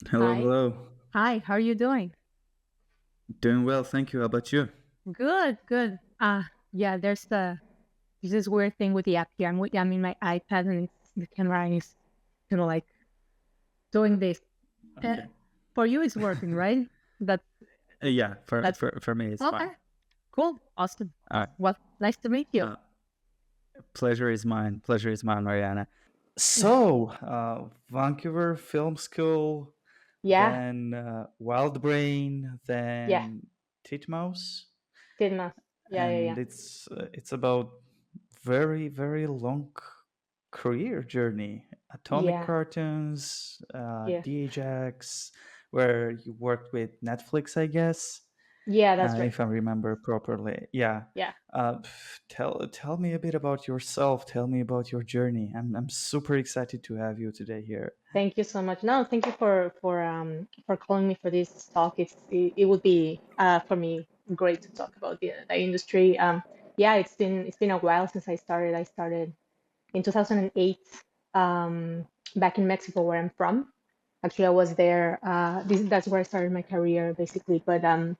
Hello, Hi. hello. Hi, how are you doing? Doing well, thank you. How about you? Good, good. Yeah, there's this weird thing with the app here. I'm in my iPad and the camera is like doing this. Uh, Okay. for you, it's working, right? That Yeah, for, that's for for me, it's okay. fine. Cool, awesome. All right. Well, nice to meet you. Uh, Pleasure is mine. Pleasure is mine, Mariana. So, Vancouver Film School, Yeah, then Wild Brain, yeah, then Titmouse, Tinmas. Yeah. and it's about very long career journey. Atomic Yeah, Cartoons, yeah, DHX, where you worked with Netflix, I guess, yeah. That's right. if I remember properly. Yeah. Yeah. Tell me a bit about yourself. Tell me about your journey. I'm super excited to have you today here. Thank you so much. No, thank you for calling me for this talk. It would be for me great to talk about the industry. Yeah, it's been a while since I started. I started in 2008 back in Mexico, where I'm from. Actually, I was there. That's where I started my career, basically. But then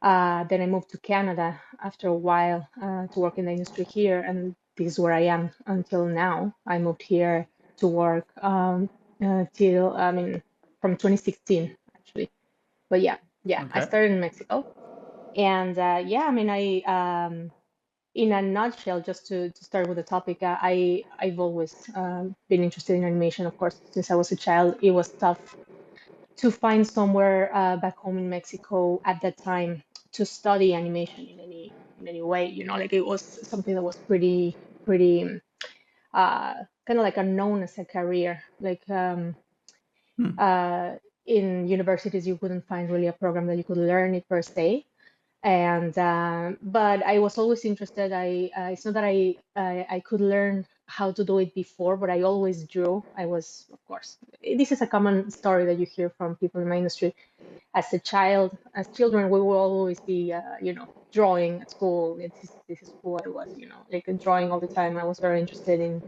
I moved to Canada after a while to work in the industry here, and this is where I am until now. I moved here to work till from 2016 actually. But yeah, I Okay. started in Mexico, and yeah, in a nutshell, just to start with the topic, I've always been interested in animation. Of course, since I was a child, it was tough to find somewhere back home in Mexico at that time to study animation in any way. Like it was something that was pretty kind of like unknown as a career. Like Hmm. in universities, you couldn't find really a program that you could learn it per se. And but I was always interested. It's not that I could learn how to do it before, but I always drew. I was, of course, this is a common story that you hear from people in my industry. As a child, as children, we will always be, drawing at school. This is who I was, like drawing all the time. I was very interested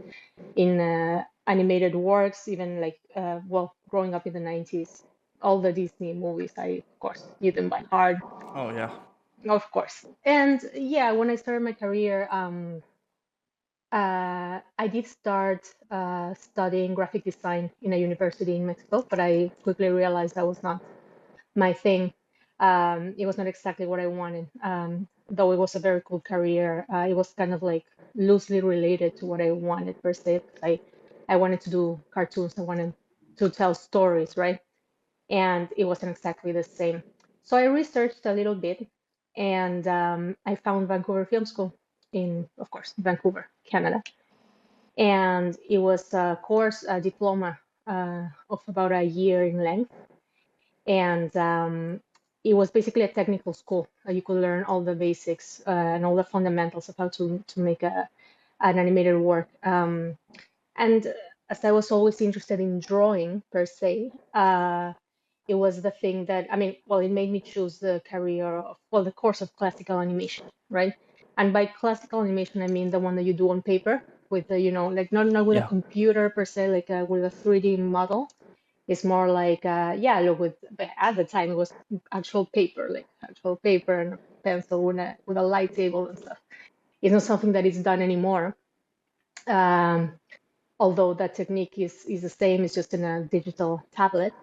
in animated works, even like, well, growing up in the 90s, all the Disney movies, I, of course, knew them by heart, Oh yeah. of course. And yeah, when I started my career, I did start studying graphic design in a university in Mexico, but I quickly realized that was not my thing. It was not exactly what I wanted. Though it was a very cool career, it was kind of like loosely related to what I wanted per se. I wanted to do cartoons. I wanted to tell stories, right? And it wasn't exactly the same. So I researched a little bit, and I found Vancouver Film School in, of course, Vancouver, Canada. And it was a course, a diploma of about a year in length, and it was basically a technical school. You could learn all the basics and all the fundamentals of how to make an animated work. And as I was always interested in drawing per se, it was the thing that, well, it made me choose the career of, well, the course of classical animation, right? And by classical animation, I mean the one that you do on paper with the, like not with a Yeah. computer per se, like with a 3D model. It's more like, yeah, look, at the time it was actual paper and a pencil with a light table and stuff. It's not something that is done anymore. Um, Although that technique is the same, it's just in a digital tablet.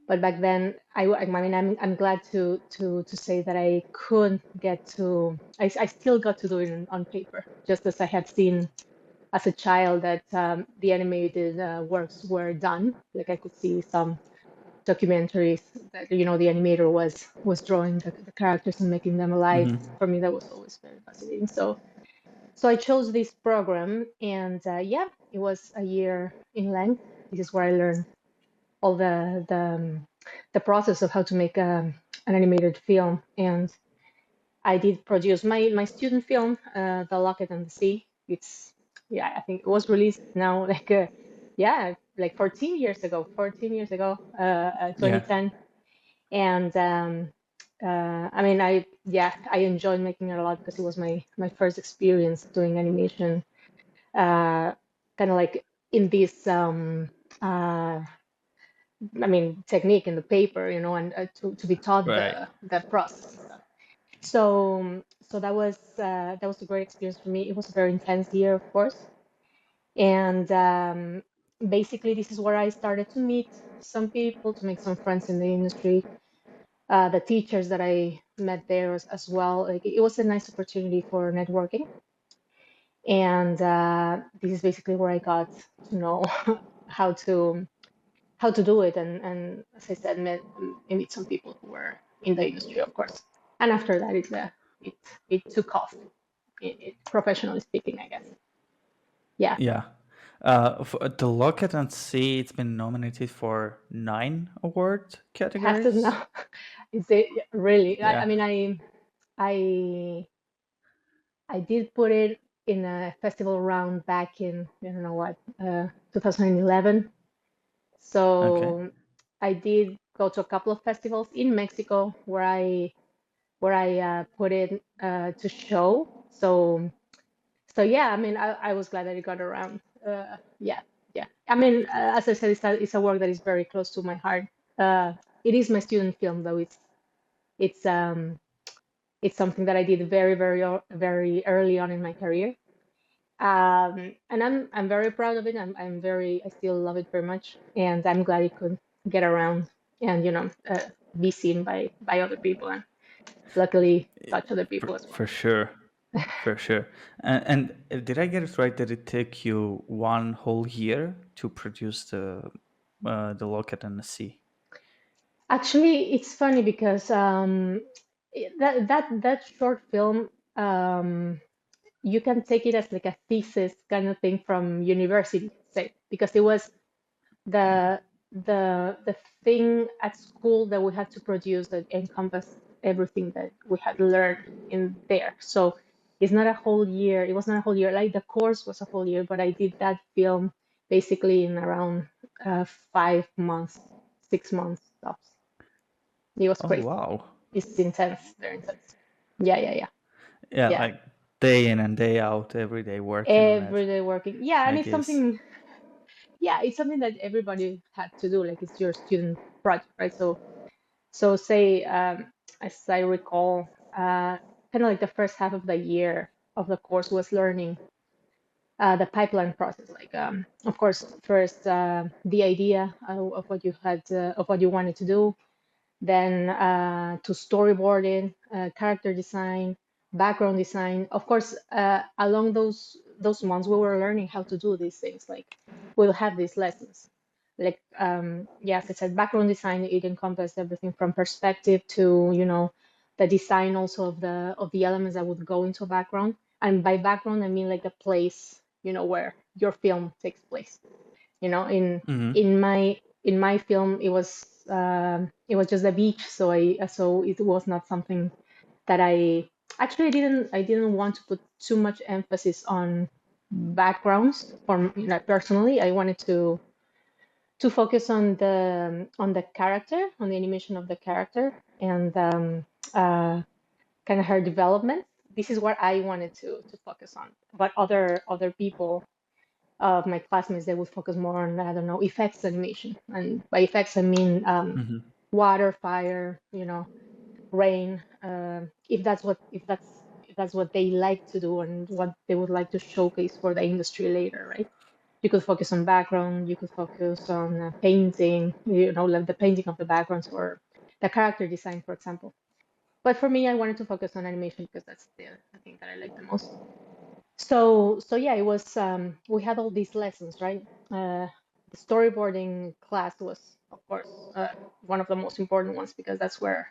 But back then, I'm glad to say that I could get to, I still got to do it on paper, just as I had seen as a child that the animated works were done. Like I could see some documentaries that the animator was drawing the characters and making them alive. Hmm. For me, that was always very fascinating. So I chose this program, and yeah, it was a year in length. This is where I learned all the process of how to make an animated film, and I did produce my student film, The Locket and the Sea. It's, yeah, I think it was released now like yeah, like 14 years ago, 2010. And I enjoyed making it a lot because it was my first experience doing animation, kind of like in this uh, I mean, technique in the paper, and to be taught Right. the process and stuff. So that was a great experience for me. It was a very intense year, of course, and basically this is where I started to meet some people, to make some friends in the industry. The teachers that I met there as well. Like, it was a nice opportunity for networking, and this is basically where I got to know how to how to do it, and as I said, meet some people who were in the industry, of course. And after that, it it took off, professionally speaking, I guess. Yeah, Yeah. For the Locket and See, it's been nominated for 9 award have to categories. know. Is it really? I Yeah. mean, I I did put it in a festival round back in, I don't know what, 2011. Okay. So I did go to a couple of festivals in Mexico where I put it to show. So yeah, I mean, I was glad that it got around. Yeah, yeah. I mean, as I said, it's a work that is very close to my heart. Uh, it is my student film, though. It's um it's something that I did very early on in my career. And I'm very proud of it. I still love it very much, and I'm glad it could get around and be seen by other people, and luckily touch other people as well. For sure. For sure. And did I get it right that it took you 1 whole year to produce the Locket and the Sea? Actually, it's funny because that short film, you can take it as like a thesis kind of thing from university, say, because it was the the thing at school that we had to produce that encompassed everything that we had learned in there. So it's not a whole year. It was not a whole year. Like, the course was a whole year, but I did that film basically in around 5 months, 6 months tops. It was Oh, crazy. wow. It's intense, very intense. Yeah, yeah, yeah, Yeah, yeah. like day in and day out, every day working on it, Every day working. Yeah, and I it's guess. something. Yeah, it's something that everybody had to do. Like, it's your student project, right? So say, as I recall, kind of like the first half of the year of the course was learning the pipeline process. Like, of course, first the idea of what you wanted to do, then to storyboarding, character design, background design. Of course, along those months, we were learning how to do these things. Like, we'll have these lessons. Like, yeah, as I said, background design, it encompassed everything from perspective to the design also of the elements that would go into a background. And by background, I mean like the place where your film takes place. You know, in Hmm. in my in my film, it was just a beach, so it was not something that I didn't want to put too much emphasis on backgrounds. For personally, I wanted to focus on the character, on the animation of the character, and kind of her development. This is what I wanted to focus on. But other people of my classmates, they would focus more on, I don't know, effects animation. And by effects, I mean Hmm. water, fire, rain. If that's what they like to do and what they would like to showcase for the industry later, right? You could focus on background. You could focus on painting. Like the painting of the backgrounds or the character design, for example. But for me, I wanted to focus on animation because that's the thing that I like the most. So yeah, it was. We had all these lessons, right? The storyboarding class was, of course, one of the most important ones because that's where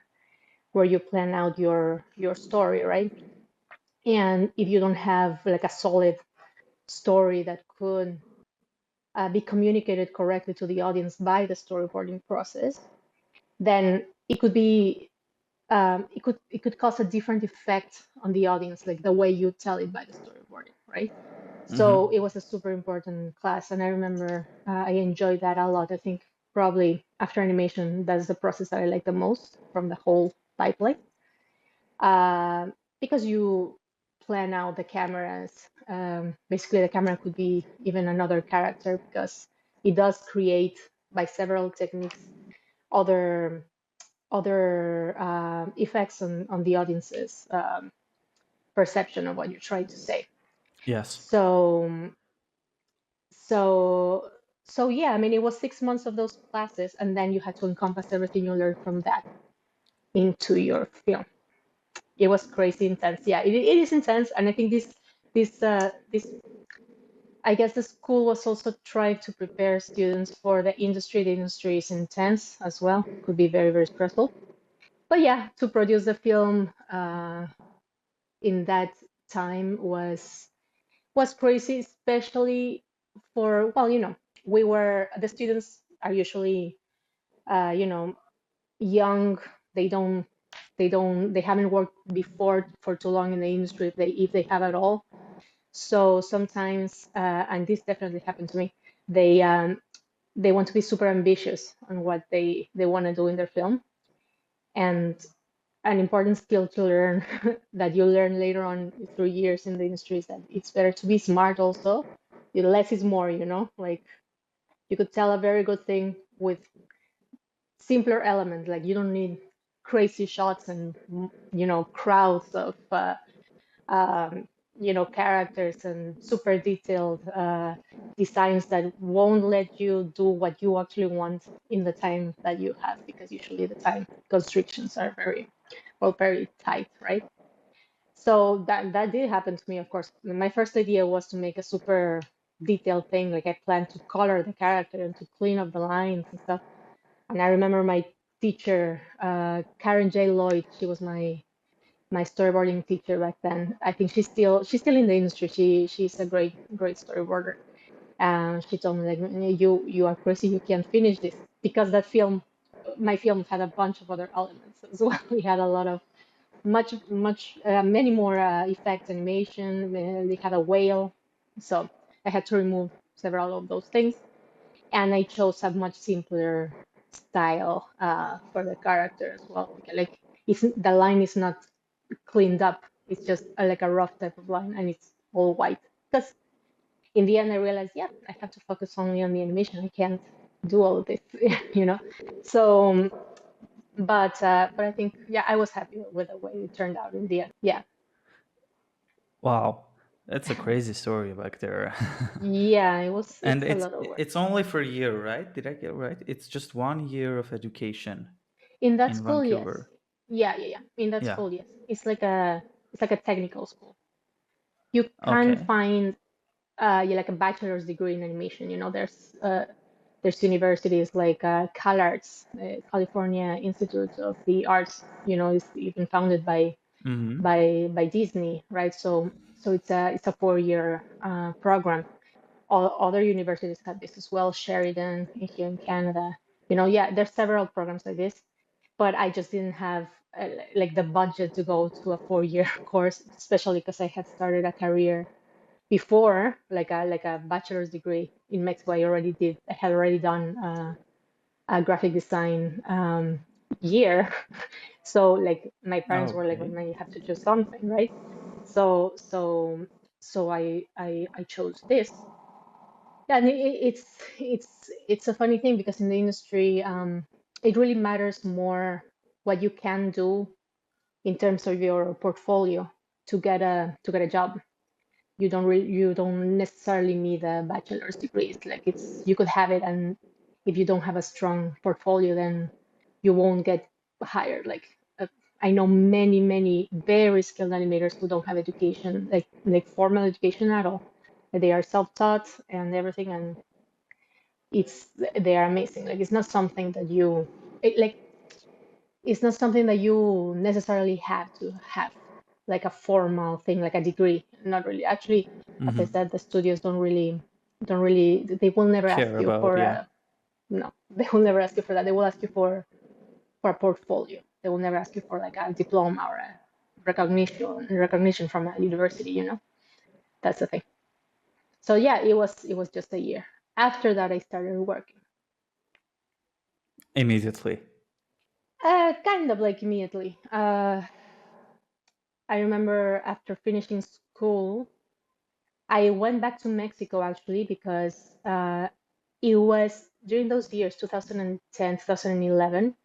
you plan out your story, right? And if you don't have like a solid story that could be communicated correctly to the audience by the storyboarding process, then it could cause a different effect on the audience, like the way you tell it by the storyboarding, right? So Hmm. it was a super important class, and I remember I enjoyed that a lot. I think probably after animation, that's the process that I like the most from the whole pipeline, uh, because you plan out the cameras. Basically, the camera could be even another character because it does create. by several techniques, other effects on the audience's perception of what you're trying to say. Yes. So so so yeah, I mean, it was 6 months of those classes, and then you had to encompass everything you learned from that into your film. It was crazy intense. Yeah, it is intense, and I think this I guess the school was also trying to prepare students for the industry. The industry is intense as well. Could be very, very stressful. But yeah, to produce the film in that time was crazy, especially for, well, we were the students are usually young. They don't they haven't worked before for too long in the industry, if they have at all. So sometimes, and this definitely happened to me, they um, they want to be super ambitious on what they want to do in their film. And an important skill to learn that you learn later on through years in the industry is that it's better to be smart also. Less is more, like you could tell a very good thing with simpler elements. Like you don't need crazy shots and crowds of um, characters and super detailed designs that won't let you do what you actually want in the time that you have, because usually the time constrictions are very tight, right? So that did happen to me, of course. My first idea was to make a super detailed thing. Like I planned to color the character and to clean up the lines and stuff. And I remember my teacher, Karen J. Lloyd. She was my storyboarding teacher back then. I think she's still in the industry. She's a great storyboarder. And she told me, like, you are crazy. You can't finish this, because my film had a bunch of other elements as well. We had a lot of many more effects, animation. They had a whale, so I had to remove several of those things, and I chose a much simpler style for the character as well. Like the line is not cleaned up. It's just like a rough type of line, and it's all white. Because in the end, I realized, yeah, I have to focus only on the animation. I can't do all of this, you know. So, but I think, yeah, I was happy with the way it turned out in the end. Yeah, Wow. That's a crazy story back there. yeah, And it's a lot of work. it's only for a year, right? Did I get it right? It's just 1 year of education In that in school, yes. Vancouver. Yeah, yeah, yeah. In that Yeah. school, yes. It's like a technical school. You can Okay. find yeah, like a bachelor's degree in animation. There's universities like CalArts, California Institute of the Arts. It's even founded by Mm-hmm. by Disney, right? So it's a 4-year program. All other universities have this as well. Sheridan here in Canada. Yeah, there's several programs like this, but I just didn't have like the budget to go to a 4-year course, especially because I had started a career before, like a bachelor's degree in Mexico. I had already done a graphic design year. So like my parents were like, well, Okay. now you have to choose something, right? So I chose this. Yeah, and it's a funny thing, because in the industry, it really matters more what you can do in terms of your portfolio to get a job. You don't necessarily need a bachelor's degree. It's like you could have it, and if you don't have a strong portfolio, then you won't get hired. Like I know many very skilled animators who don't have education, like formal education at all. They are self-taught and everything, and they are amazing. Like it's not something that like it's not something that you necessarily have to have, like a formal thing, like a degree. Not really. Actually, as I Mm-hmm. said, the studios don't really, they will never ask Care you about, for yeah. a, no, they will never ask you for that. They will ask you for a portfolio. They will never ask you for like a diploma or a recognition from a university. That's the thing. So yeah, it was just a year. After that, I started working. Immediately. Kind of like immediately. I remember after finishing school, I went back to Mexico actually, because it was during those years, 2010, 2011.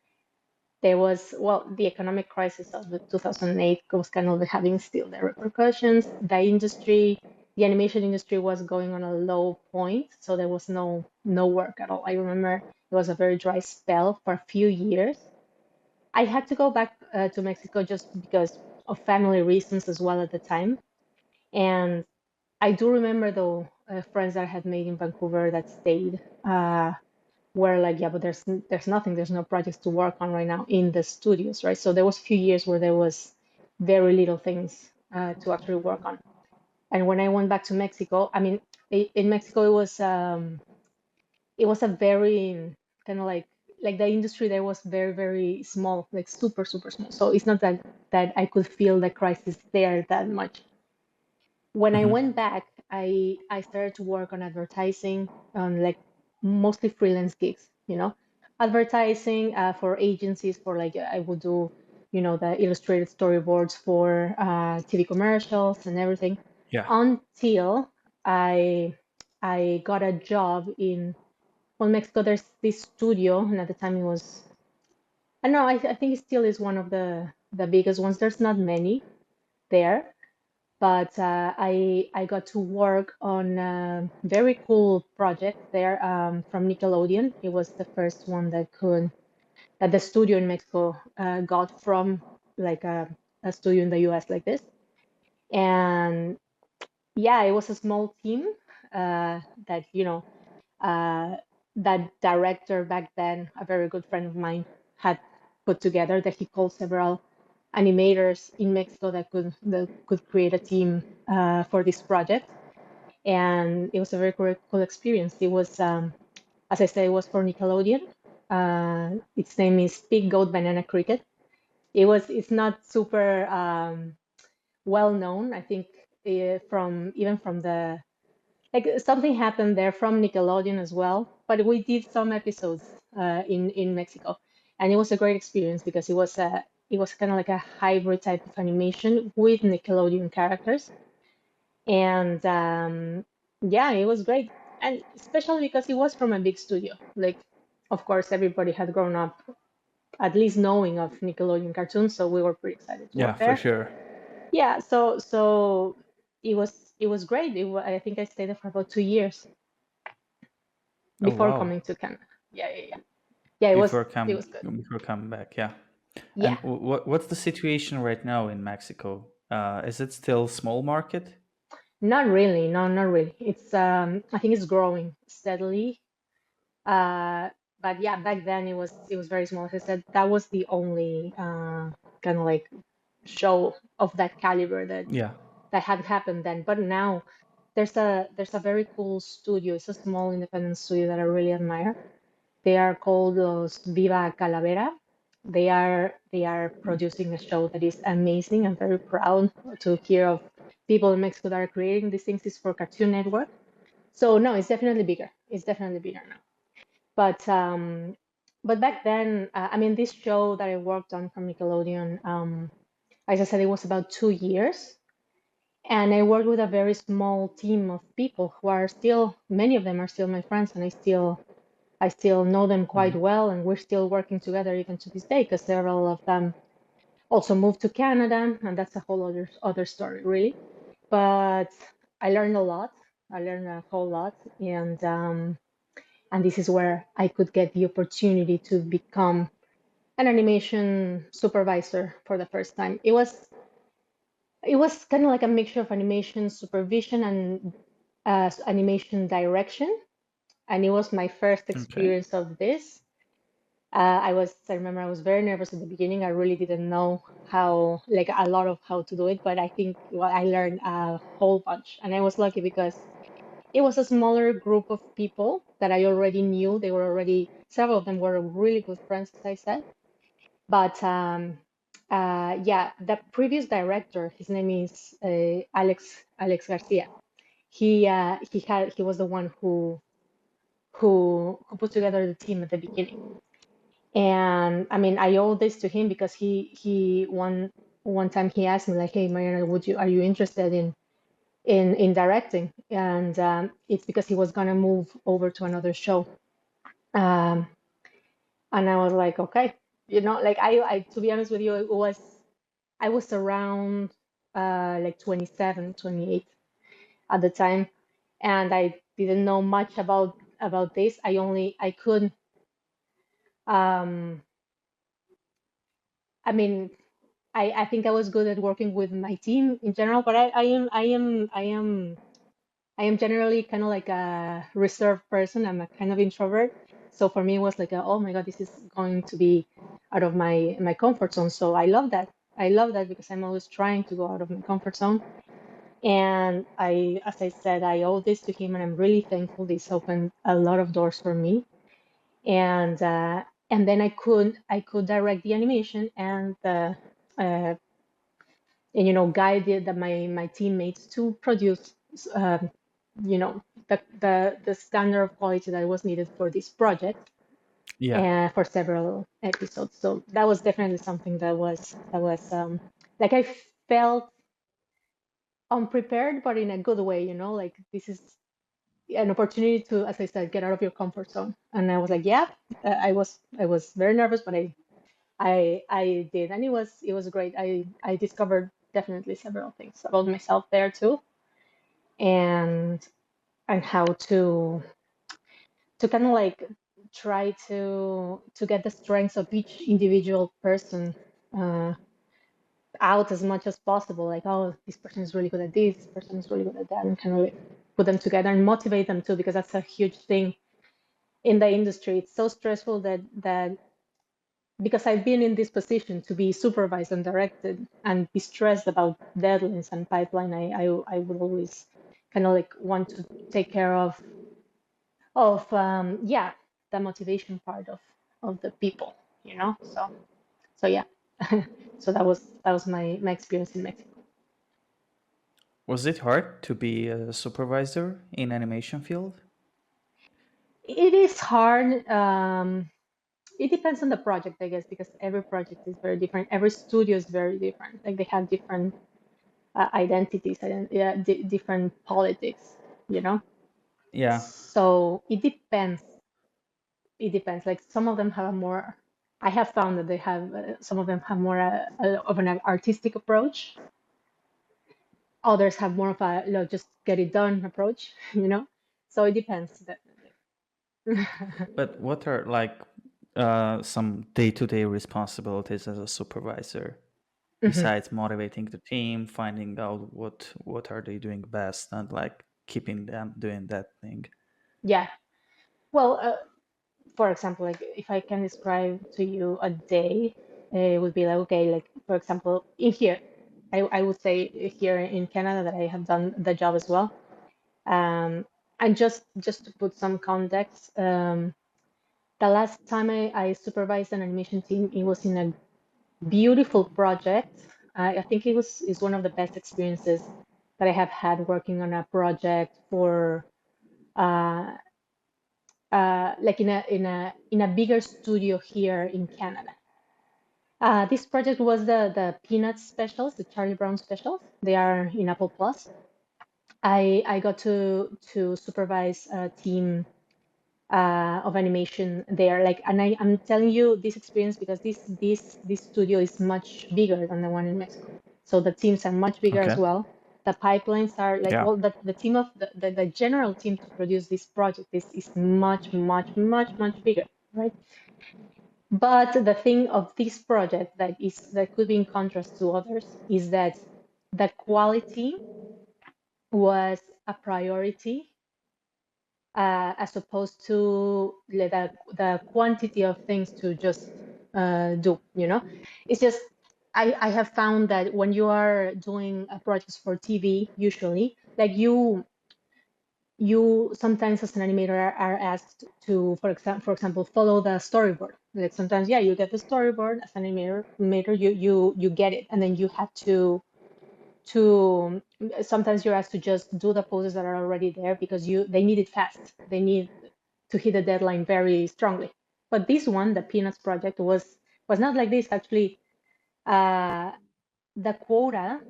There was, well, the economic crisis of the 2008 was kind of having still the repercussions. The animation industry was going on a low point, so there was no work at all. I remember it was a very dry spell for a few years. I had to go back to Mexico just because of family reasons as well at the time. And I do remember though friends that I had made in Vancouver that stayed were like, yeah, but there's nothing, there's no projects to work on right now in the studios, right? So there was a few years where there was very little things to actually work on. And when I went back to Mexico, I mean, in Mexico it was a very kind of like the industry there was very very small, like super super small. So it's not that I could feel the crisis there that much. When I Hmm. went back, I started to work on advertising, on like mostly freelance gigs, advertising for agencies, for like I would do, the illustrated storyboards for TV commercials and everything, Yeah. until I I got a job in, well, Mexico. There's this studio, and at the time it was, I don't know, I think it still is one of the biggest ones. There's not many there, but I got to work on a very cool project there from Nickelodeon. It was the first one that the studio in Mexico got from like a studio in the US like this. And yeah, it was a small team that, uh, that director back then, a very good friend of mine, had put together, that he called several animators in Mexico that could create a team for this project. And it was a very cool experience. It was, as I said, it was for Nickelodeon. Its name is Pig Goat Banana Cricket. It's not super well known. I think from even from the, like, something happened there from Nickelodeon as well. But we did some episodes in Mexico, and it was a great experience because it was kind of like a hybrid type of animation with Nickelodeon characters. And yeah, it was great, and especially because it was from a big studio. Like, of course, everybody had grown up at least knowing of Nickelodeon cartoons, so we were pretty excited to Yeah, work for there. sure. Yeah, so it was great. I think I stayed there for about 2 years Oh before wow. coming to Canada. Yeah, yeah, yeah. Yeah, it was Before it come was good. before coming back, yeah. Yeah, And what's the situation right now in Mexico? Is it still small market? not really. No, not really. I think it's growing steadily. Uh, but yeah, back then it was very small. As I said, that was the only kind of like show of that caliber Yeah. that had happened then. But now there's a very cool studio. It's a small independent studio that I really admire. They are called Los Viva Calavera. They are producing a show that is amazing. I'm very proud to hear of people in Mexico that are creating these things. It's for Cartoon Network. So no, it's definitely bigger. It's definitely bigger now. But back then, I mean, this show that I worked on from Nickelodeon, as I said, it was about 2 years, and I worked with a very small team of people who are still, many of them are still my friends, and I still know them quite Hmm. well, and we're still working together even to this day because several of them also moved to Canada, and that's a whole other story, really. But I learned a lot. I learned a whole lot, and this is where I could get the opportunity to become an animation supervisor for the first time. It was kind of like a mixture of animation supervision and animation direction, and it was my first Okay. experience of this. I remember I was very nervous at the beginning. I really didn't know how, like, a lot of how to do it, but I think, well, I learned a whole bunch, and I was lucky because it was a smaller group of people that I already knew. Several of them were really good friends, as I said. But yeah, the previous director, his name is Alex Garcia. He was the one who put together the team at the beginning. And I mean, I owe this to him because he one time he asked me like, "Hey, Mariana, are you interested in directing, and it's because he was gonna move over to another show. Um, and I was like, okay, like I to be honest with you, I was around like 27, 28 at the time, and I didn't know much about this. I could um I mean I think I was good at working with my team in general, but I am generally kind of like a reserved person. I'm a kind of introvert. So for me, it was like, oh my God, this is going to be out of my comfort zone. So I love that. I love that because I'm always trying to go out of my comfort zone. And as I said, I owe this to him, and I'm really thankful. This opened a lot of doors for me. And then I could direct the animation uh, and guide my teammates to produce um, the standard of quality that was needed for this project Yeah. and for several episodes. So that was definitely something that was like I felt unprepared, but in a good way. Like this is an opportunity to, as I said, get out of your comfort zone. And I was like, yeah, I was very nervous, but I did, and it was great. I discovered definitely several things about myself there too, and how to kind of like try to get the strengths of each individual person uh, out as much as possible. Like, oh, this person is really good at this person is really good at that, and kind of like put them together and motivate them too, because that's a huge thing in the industry. It's so stressful that because I've been in this position to be supervised and directed and be stressed about deadlines and pipeline, I would always kind of like want to take care of yeah, the motivation part of the people. So yeah. So that was my experience in Mexico. Was it hard to be a supervisor in animation field? It is hard. It depends on the project, I guess, because every project is very different. Every studio is very different. Like they have different identities and yeah, different politics, you know. Yeah. So it depends. It depends. Like some of them have a more. I have found that they have some of them have more of an artistic approach. Others have more of a just get it done approach, you know. So it depends. Definitely. But what are like some day-to-day responsibilities as a supervisor Mhm. besides motivating the team, finding out what are they doing best, and like keeping them doing that thing? Yeah. Well, for example, like if I can describe to you a day, it would be like, okay, like for example, in here, I would say here in Canada that I have done the job as well. Um, and just to put some context, the last time I supervised an animation team, it was in a beautiful project. I think is one of the best experiences that I have had working on a project for uh, like in a bigger studio here in Canada. This project was the Peanuts specials, the Charlie Brown specials. They are in Apple Plus. I got to supervise a team of animation there. Like, and I'm telling you this experience because this studio is much bigger than the one in Mexico. So the teams are much bigger as Okay. well. The pipelines are like, Yeah. well, the team of the general team to produce this project is much, much, much, much bigger, right? But the thing of this project that could be in contrast to others is that the quality was a priority as opposed to the quantity of things to just do. It's just I have found that when you are doing projects for TV, usually, like you sometimes as an animator are asked to, for example, follow the storyboard. Like sometimes, yeah, you get the storyboard as an animator, you get it, and then you have to sometimes you're asked to just do the poses that are already there because they need it fast. They need to hit the deadline very strongly. But this one, the Peanuts project, was not like this. Actually, uh, the quota.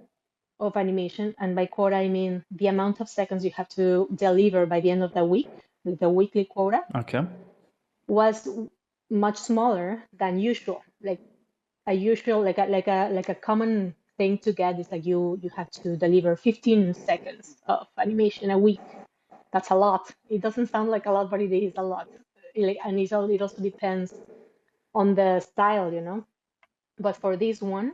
of animation, and by quota I mean the amount of seconds you have to deliver by the end of the week, the weekly quota, Okay. was much smaller than usual. Like a usual, like a common thing to get is like you have to deliver 15 seconds of animation a week. That's a lot. It doesn't sound like a lot, but it is a lot. And it also depends on the style, But for this one,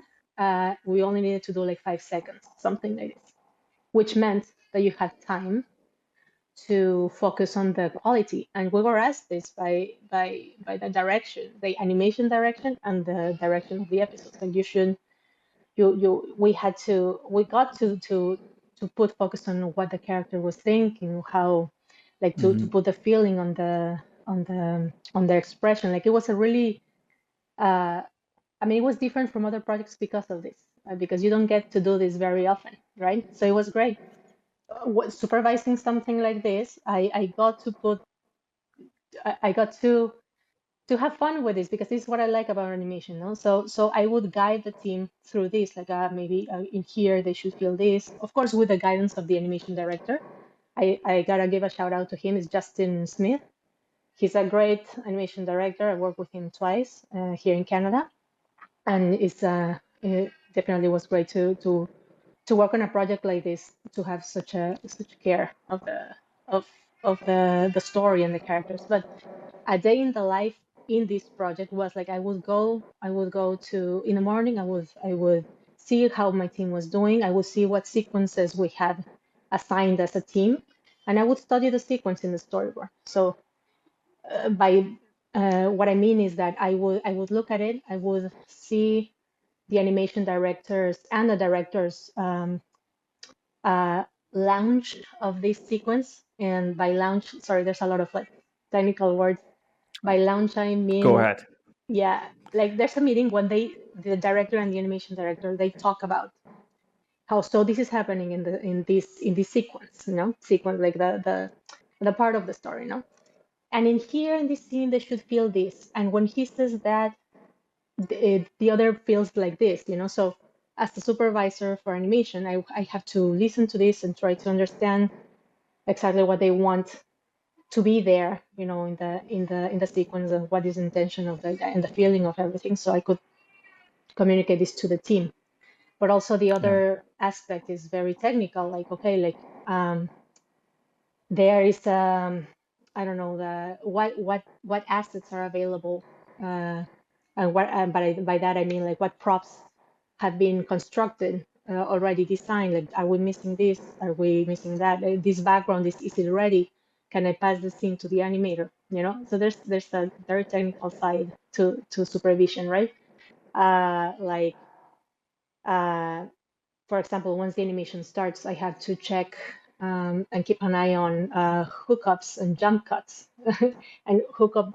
we only needed to do like 5 seconds, something like this, which meant that you had time to focus on the quality. And we were asked this by the direction, the animation direction, and the direction of the episodes. Like we got to put focus on what the character was thinking, how, like to put the feeling on the expression. Like it was a really I mean, it was different from other projects because of this, because you don't get to do this very often, right? So it was great. Supervising something like this, I got to I got to have fun with this, because this is what I like about animation, no? So I would guide the team through this, like maybe in here they should feel this, of course, with the guidance of the animation director. I gotta give a shout out to him. It's Justin Smith. He's a great animation director. I worked with him twice here in Canada, and it definitely was great to work on a project like this, to have such care of the story and the characters. But a day in the life in this project was like I would go to in the morning. I would see how my team was doing. I would see what sequences we had assigned as a team, and I would study the sequence in the storyboard. So by what I mean is that I would look at it. I would see the animation directors and the directors uh, launch of this sequence. And by launch, sorry, there's a lot of like technical words. By launch, I Go mean, ahead. yeah, like there's a meeting when the director and the animation director, they talk about how, so this is happening in this sequence, sequence, like the part of the story, and in here in this scene they should feel this, and when he says that, the other feels like this, So as the supervisor for animation, I have to listen to this and try to understand exactly what they want to be there, in the sequence, and what is the intention of the guy and the feeling of everything, so I could communicate this to the team. But also the Yeah. other aspect is very technical, like, okay, like there is I don't know, the what assets are available, and by that I mean like what props have been constructed, already designed. Like, are we missing this? Are we missing that? This background, is it ready? Can I pass the scene to the animator? So there's a very technical side to supervision, right? Like, uh, for example, once the animation starts, I have to check, and keep an eye on hookups and jump cuts. And hookup,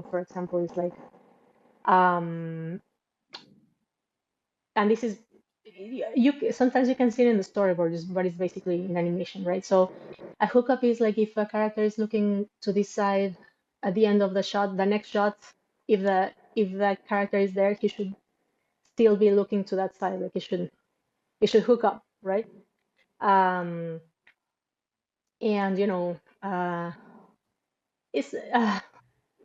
for example, is like, um, and this is, sometimes you can see it in the storyboard, but it's basically in animation, right? So a hookup is like if a character is looking to this side at the end of the shot, the next shot, if the character is there, he should still be looking to that side, like he should hook up, right? Um, and it's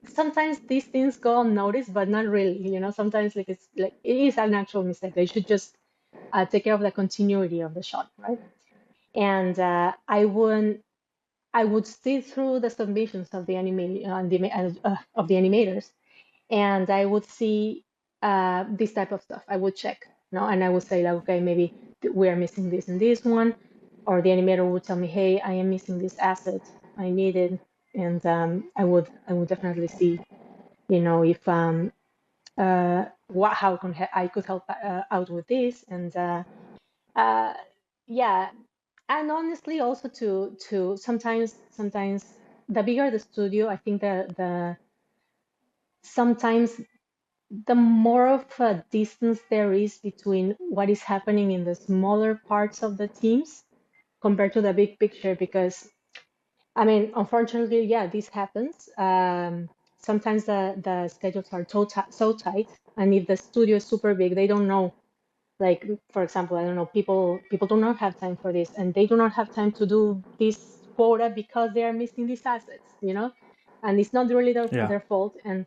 sometimes these things go unnoticed, but not really. Sometimes, like, it's like it is an actual mistake. They should just take care of the continuity of the shot, right? And I would see through the submissions of the of the animators, and I would see this type of stuff. I would check, and I would say, like, okay, maybe we are missing this in this one, or the animator would tell me, hey, I am missing this asset, I need it. And I would definitely see, if how I could help out with this. And uh, yeah, and honestly, also to sometimes the bigger the studio, I think the sometimes the more of a distance there is between what is happening in the smaller parts of the teams compared to the big picture. Because, I mean, unfortunately, yeah, this happens. Sometimes the schedules are so tight, and if the studio is super big, they don't know Like, for example, I don't know, people do not have time for this, and they do not have time to do this quota because they are missing these assets, and it's not really Yeah. their fault. And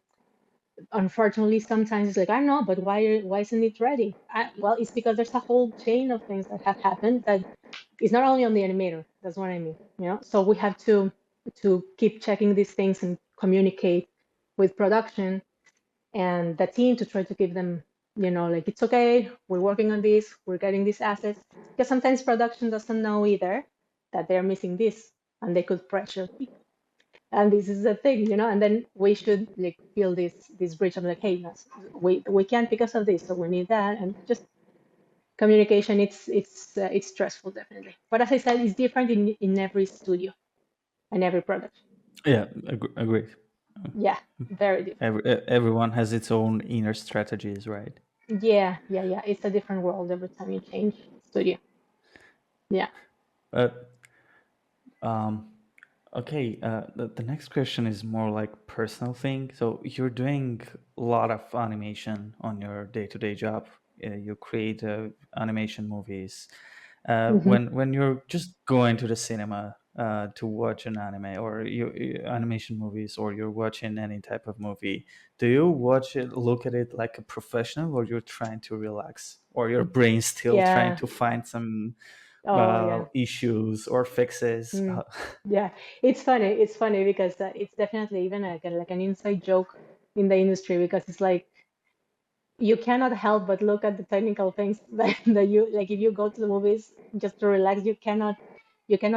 unfortunately, sometimes it's like, I know, but why isn't it ready? Well, it's because there's a whole chain of things that have happened that is not only on the animator. That's what I mean. So we have to keep checking these things and communicate with production and the team to try to give them, like, it's okay, we're working on this, we're getting these assets. Because sometimes production doesn't know either that they're missing this, and they could pressure. And this is the thing, and then we should like feel this bridge of like, hey, no, we can't because of this, so we need that. And just communication, it's stressful, definitely. But as I said, it's different in every studio and every production. Yeah, agreed. Yeah, very different. Everyone has its own inner strategies, right? Yeah, yeah, yeah. It's a different world every time you change studio. Yeah. But okay, the next question is more like personal thing. So you're doing a lot of animation on your day-to-day job. You create animation movies. Hmm. When you're just going to the cinema to watch an anime or animation movies, or you're watching any type of movie, do you watch it, look at it like a professional, or you're trying to relax, or your brain's still trying Yeah. to find some Oh, yeah. issues or fixes? Mm. Yeah. It's funny. It's funny because it's definitely even like an inside joke in the industry, because it's like you cannot help but look at the technical things that you like. If you go to the movies just to relax, you cannot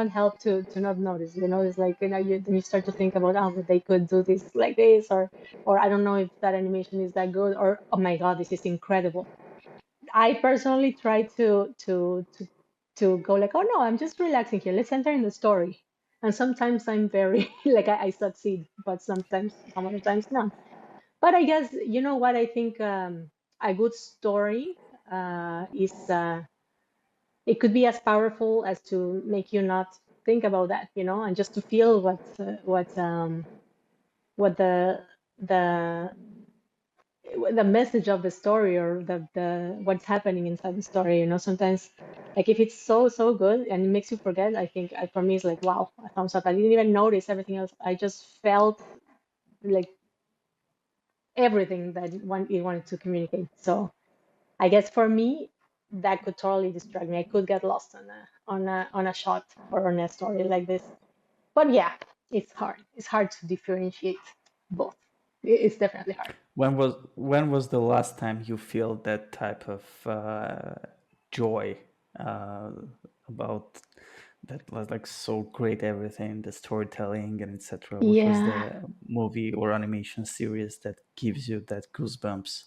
help to not notice. It's like, then you start to think about, oh, but they could do this like this, or I don't know if that animation is that good, or oh my God, this is incredible. I personally try to go like, oh no, I'm just relaxing here. Let's enter in the story. And sometimes I'm very like I succeed, but some other times not. But I guess, you know what, I think a good story is it could be as powerful as to make you not think about that, and just to feel what the the message of the story, or the what's happening inside the story. Sometimes, like, if it's so good and it makes you forget, I think for me it's like, wow, I found something. I didn't even notice everything else. I just felt like everything that it wanted to communicate. So I guess for me, that could totally distract me. I could get lost on a shot or on a story like this. But yeah, it's hard. It's hard to differentiate both. It's definitely hard. When was the last time you feel that type of joy uh, about that was like so great, everything, the storytelling and etc.? What was Yeah. the movie or animation series that gives you that goosebumps?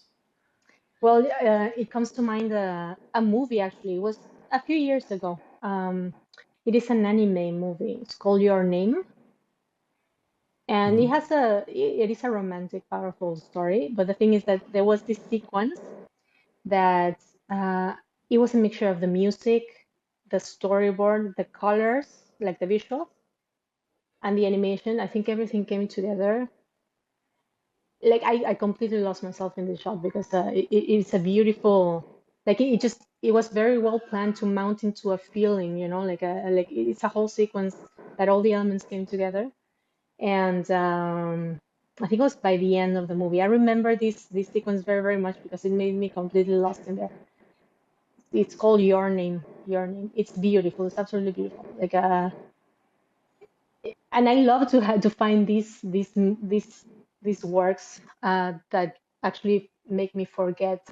Well, it comes to mind a movie, actually. It was a few years ago. It is an anime movie. It's called Your Name, and Hmm. it is a romantic, powerful story. But the thing is that there was this sequence that uh, it was a mixture of the music, the storyboard, the colors, like the visuals, and the animation. I think everything came together. Like, I completely lost myself in this shot, because it's a beautiful, like, it was very well planned to mount into a feeling, like it's a whole sequence that all the elements came together. And I think it was by the end of the movie. I remember this sequence very, very much because it made me completely lost in there. It's called Your Name. Your Name. It's beautiful. It's absolutely beautiful. Like, and I love to find these works that actually make me forget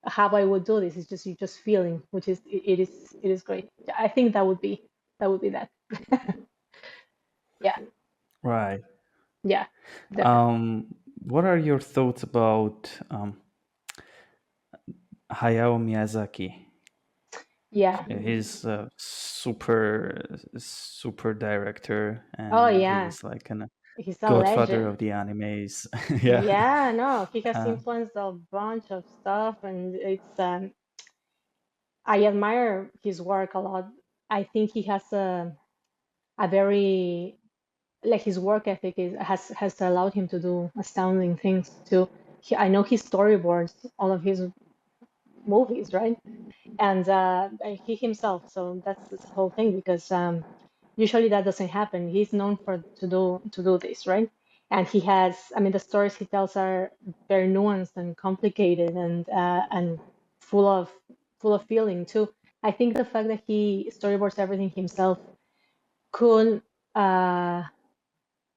how I would do this. It's just, you just feeling, which is, it is great. I think that would be that. Yeah, Right. yeah, definitely. What are your thoughts about Hayao Miyazaki? Yeah. He's a super director, Oh and yeah, he's like an he's a godfather legend. of the animes. Yeah. Yeah, no, he has Uh, influenced a bunch of stuff, and I admire his work a lot. I think he has a very, like, his work ethic has allowed him to do astounding things too. I know his storyboards, all of his movies, right? And he himself. So that's the whole thing because usually that doesn't happen. He's known for to do this, right? And he has, I mean, the stories he tells are very nuanced and complicated and full of full of feeling too. I think the fact that he storyboards everything himself could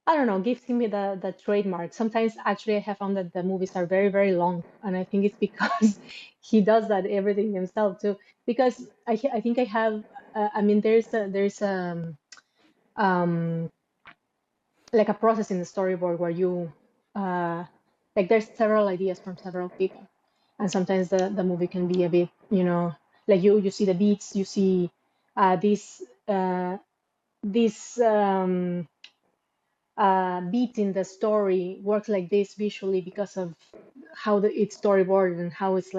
I don't know, gives him the trademark. Sometimes actually I have found that the movies are very, very long. And I think it's because he does that everything himself too. Because I think I have, I mean, there's um, like a process in the storyboard where you, uh, like there's several ideas from several people. And sometimes the movie can be a bit, like you see the beats, you see this, this, beat in the story works like this visually because of how it's storyboarded and how it's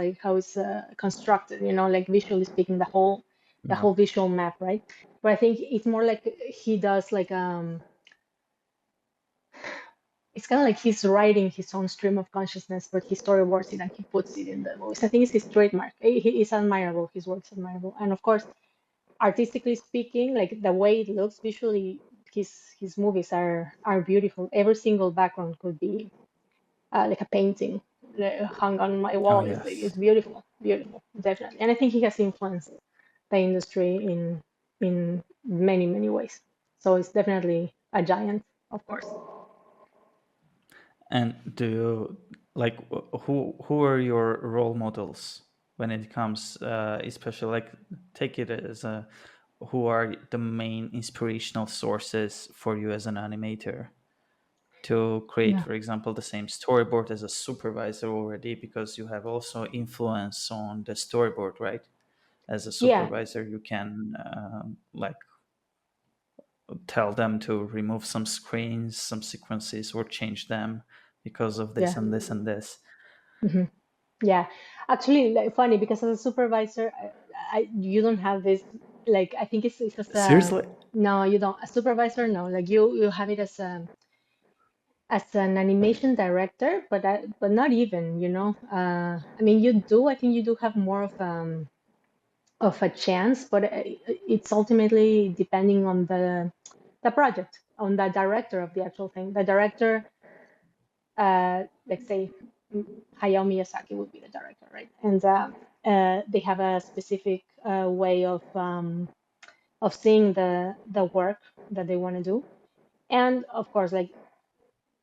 constructed, like visually speaking, the Yeah. whole visual map, right? But I think it's more like he does like it's kind of like he's writing his own stream of consciousness, but he storyboards it and he puts it in the movies. I think it's his trademark. He is admirable. His work's admirable, and of course, artistically speaking, like the way it looks visually, his movies are beautiful. Every single background could be like a painting hung on my Oh wall. It's yes. beautiful, beautiful, definitely. And I think he has influenced the industry in many many ways. So it's definitely a giant, of course. And do you like who are your role models when it comes, especially like take it as a who are the main inspirational sources for you as an animator to create, Yeah, for example, the same storyboard as a supervisor already, because you have also influence on the storyboard, right? As a yeah, supervisor, you can like tell them to remove some screens, some sequences, or change them because of this yeah. and this and this. hmm Yeah, actually, like, funny because as a supervisor, you don't have this. Like, I think it's just a Seriously? no, you don't. A supervisor, no. Like you have it as an animation director, but not even. I mean, you do. I think you do have more of a chance, but it's ultimately depending on the project, on the director of the actual thing. The director, let's say Hayao Miyazaki would be the director, right? And they have a specific way of seeing the work that they want to do, and of course, like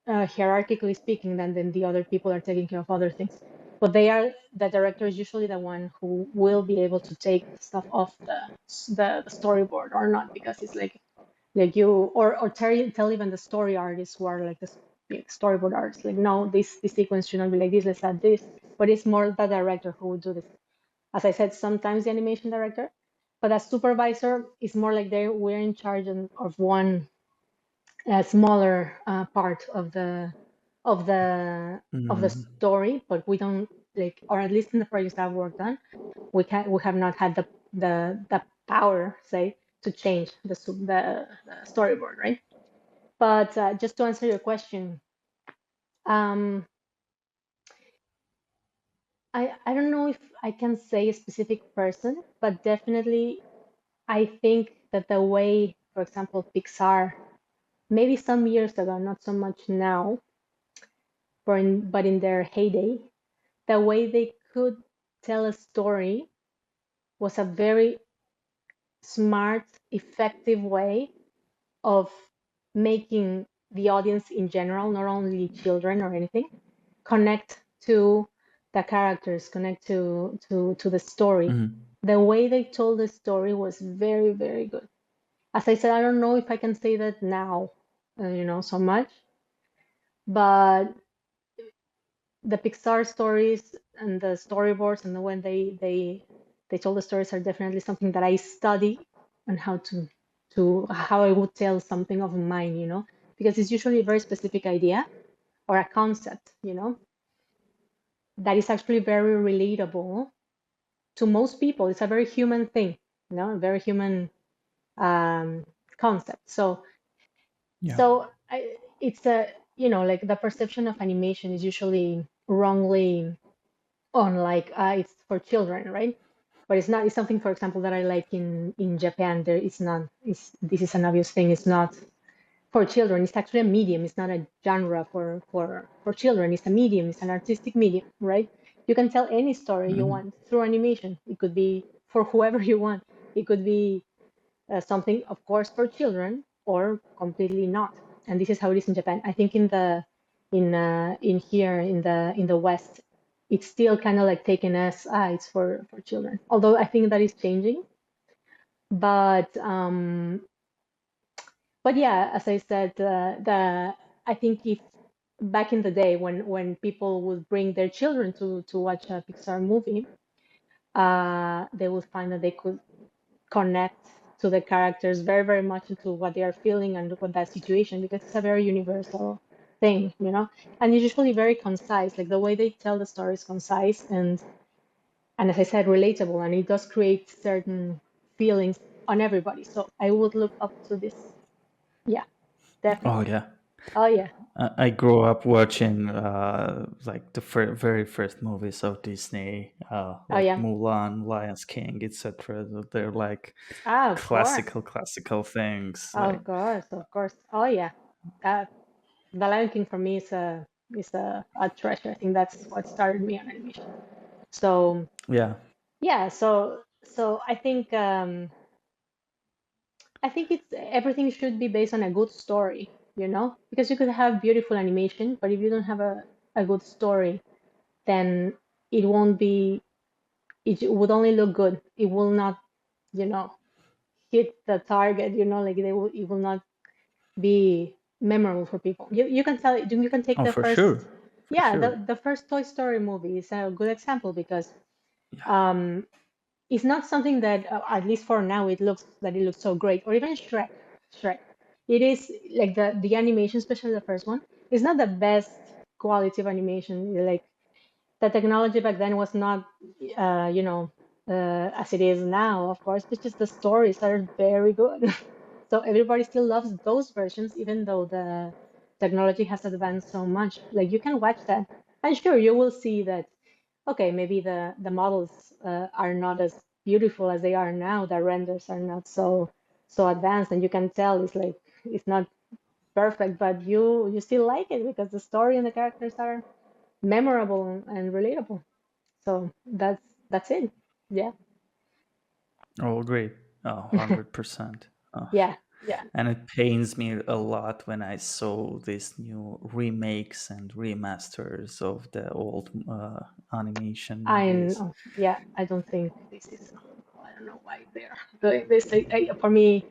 hierarchically speaking, then the other people are taking care of other things. But the director is usually the one who will be able to take stuff off the storyboard or not, because it's like you or tell even the story artists who are like the storyboard artists, like no, this sequence should not be like this, let's add this. But it's more the director who would do this. As I said, sometimes the animation director, but a supervisor is more like we're in charge of one smaller part of the of the Mm. story, but we don't like, or at least in the projects I've worked on, we have not had the power, say, to change the storyboard, right? But just to answer your question, um, I don't know if I can say a specific person, but definitely I think that the way, for example, Pixar, maybe some years ago, not so much now, but in their heyday, the way they could tell a story was a very smart, effective way of making the audience in general, not only children or anything, connect to the characters, connect to the story. Mhm. The way they told the story was very, very good. As I said, I don't know if I can say that now, so much, but the Pixar stories and the storyboards and the way they told the stories are definitely something that I study on how to how I would tell something of mine, because it's usually a very specific idea or a concept, that is actually very relatable to most people. It's a very human thing, a very human um, concept. Yeah. It's a like the perception of animation is usually wrongly on like it's for children, right? But it's not. It's something, for example, that I like in Japan. There, it's not. It's this is an obvious thing. It's not for children. It's actually a medium. It's not a genre for children. It's a medium. It's an artistic medium, right? You can tell any story you Mhm. want through animation. It could be for whoever you want. It could be something, of course, for children or completely not. And this is how it is in Japan. I think in here in the West, it's still kind of like taken as it's for children. Although I think that is changing. But yeah, as I said, the I think if back in the day when people would bring their children to watch a Pixar movie, they would find that they could connect to the characters very, very much into what they are feeling and what that situation, because it's a very universal thing, you know, and it's usually very concise. Like the way they tell the story is concise and as I said, relatable, and it does create certain feelings on everybody. So I would look up to this. Yeah, Oh definitely. yeah, Oh yeah. I grew up watching like the very first movies of Disney, Oh like yeah. Mulan, Lion King, etc. They're like Ah, of course. classical things. Of Like, course, of course. Oh yeah. That The Lion King for me is a treasure. I think that's what started me on animation. So yeah, yeah, so I think it's everything should be based on a good story, you know? Because you could have beautiful animation, but if you don't have a good story, then it won't be it would only look good. It will not, you know, hit the target, you know, like it will not be memorable for people. You can tell you can take oh the for first sure, for yeah, sure. the first Toy Story movie is a good example because Yeah. um it's not something that at least for now it looks so great, or even Shrek. It is like the animation, especially the first one, is not the best quality of animation. Like the technology back then was not you know as it is now, of course, but just the stories are very good. So everybody still loves those versions even though the technology has advanced so much. Like you can watch that and sure you will see that okay, maybe the models are not as beautiful as they are now. The renders are not so advanced, and you can tell it's like it's not perfect, but you still like it because the story and the characters are memorable and relatable. So that's it. Yeah, Oh, great. Oh, 100%. yeah, yeah. And it pains me a lot when I saw these new remakes and remasters of the old animation I movies. know. Yeah, I don't think this is. I don't know why they're doing this. For me,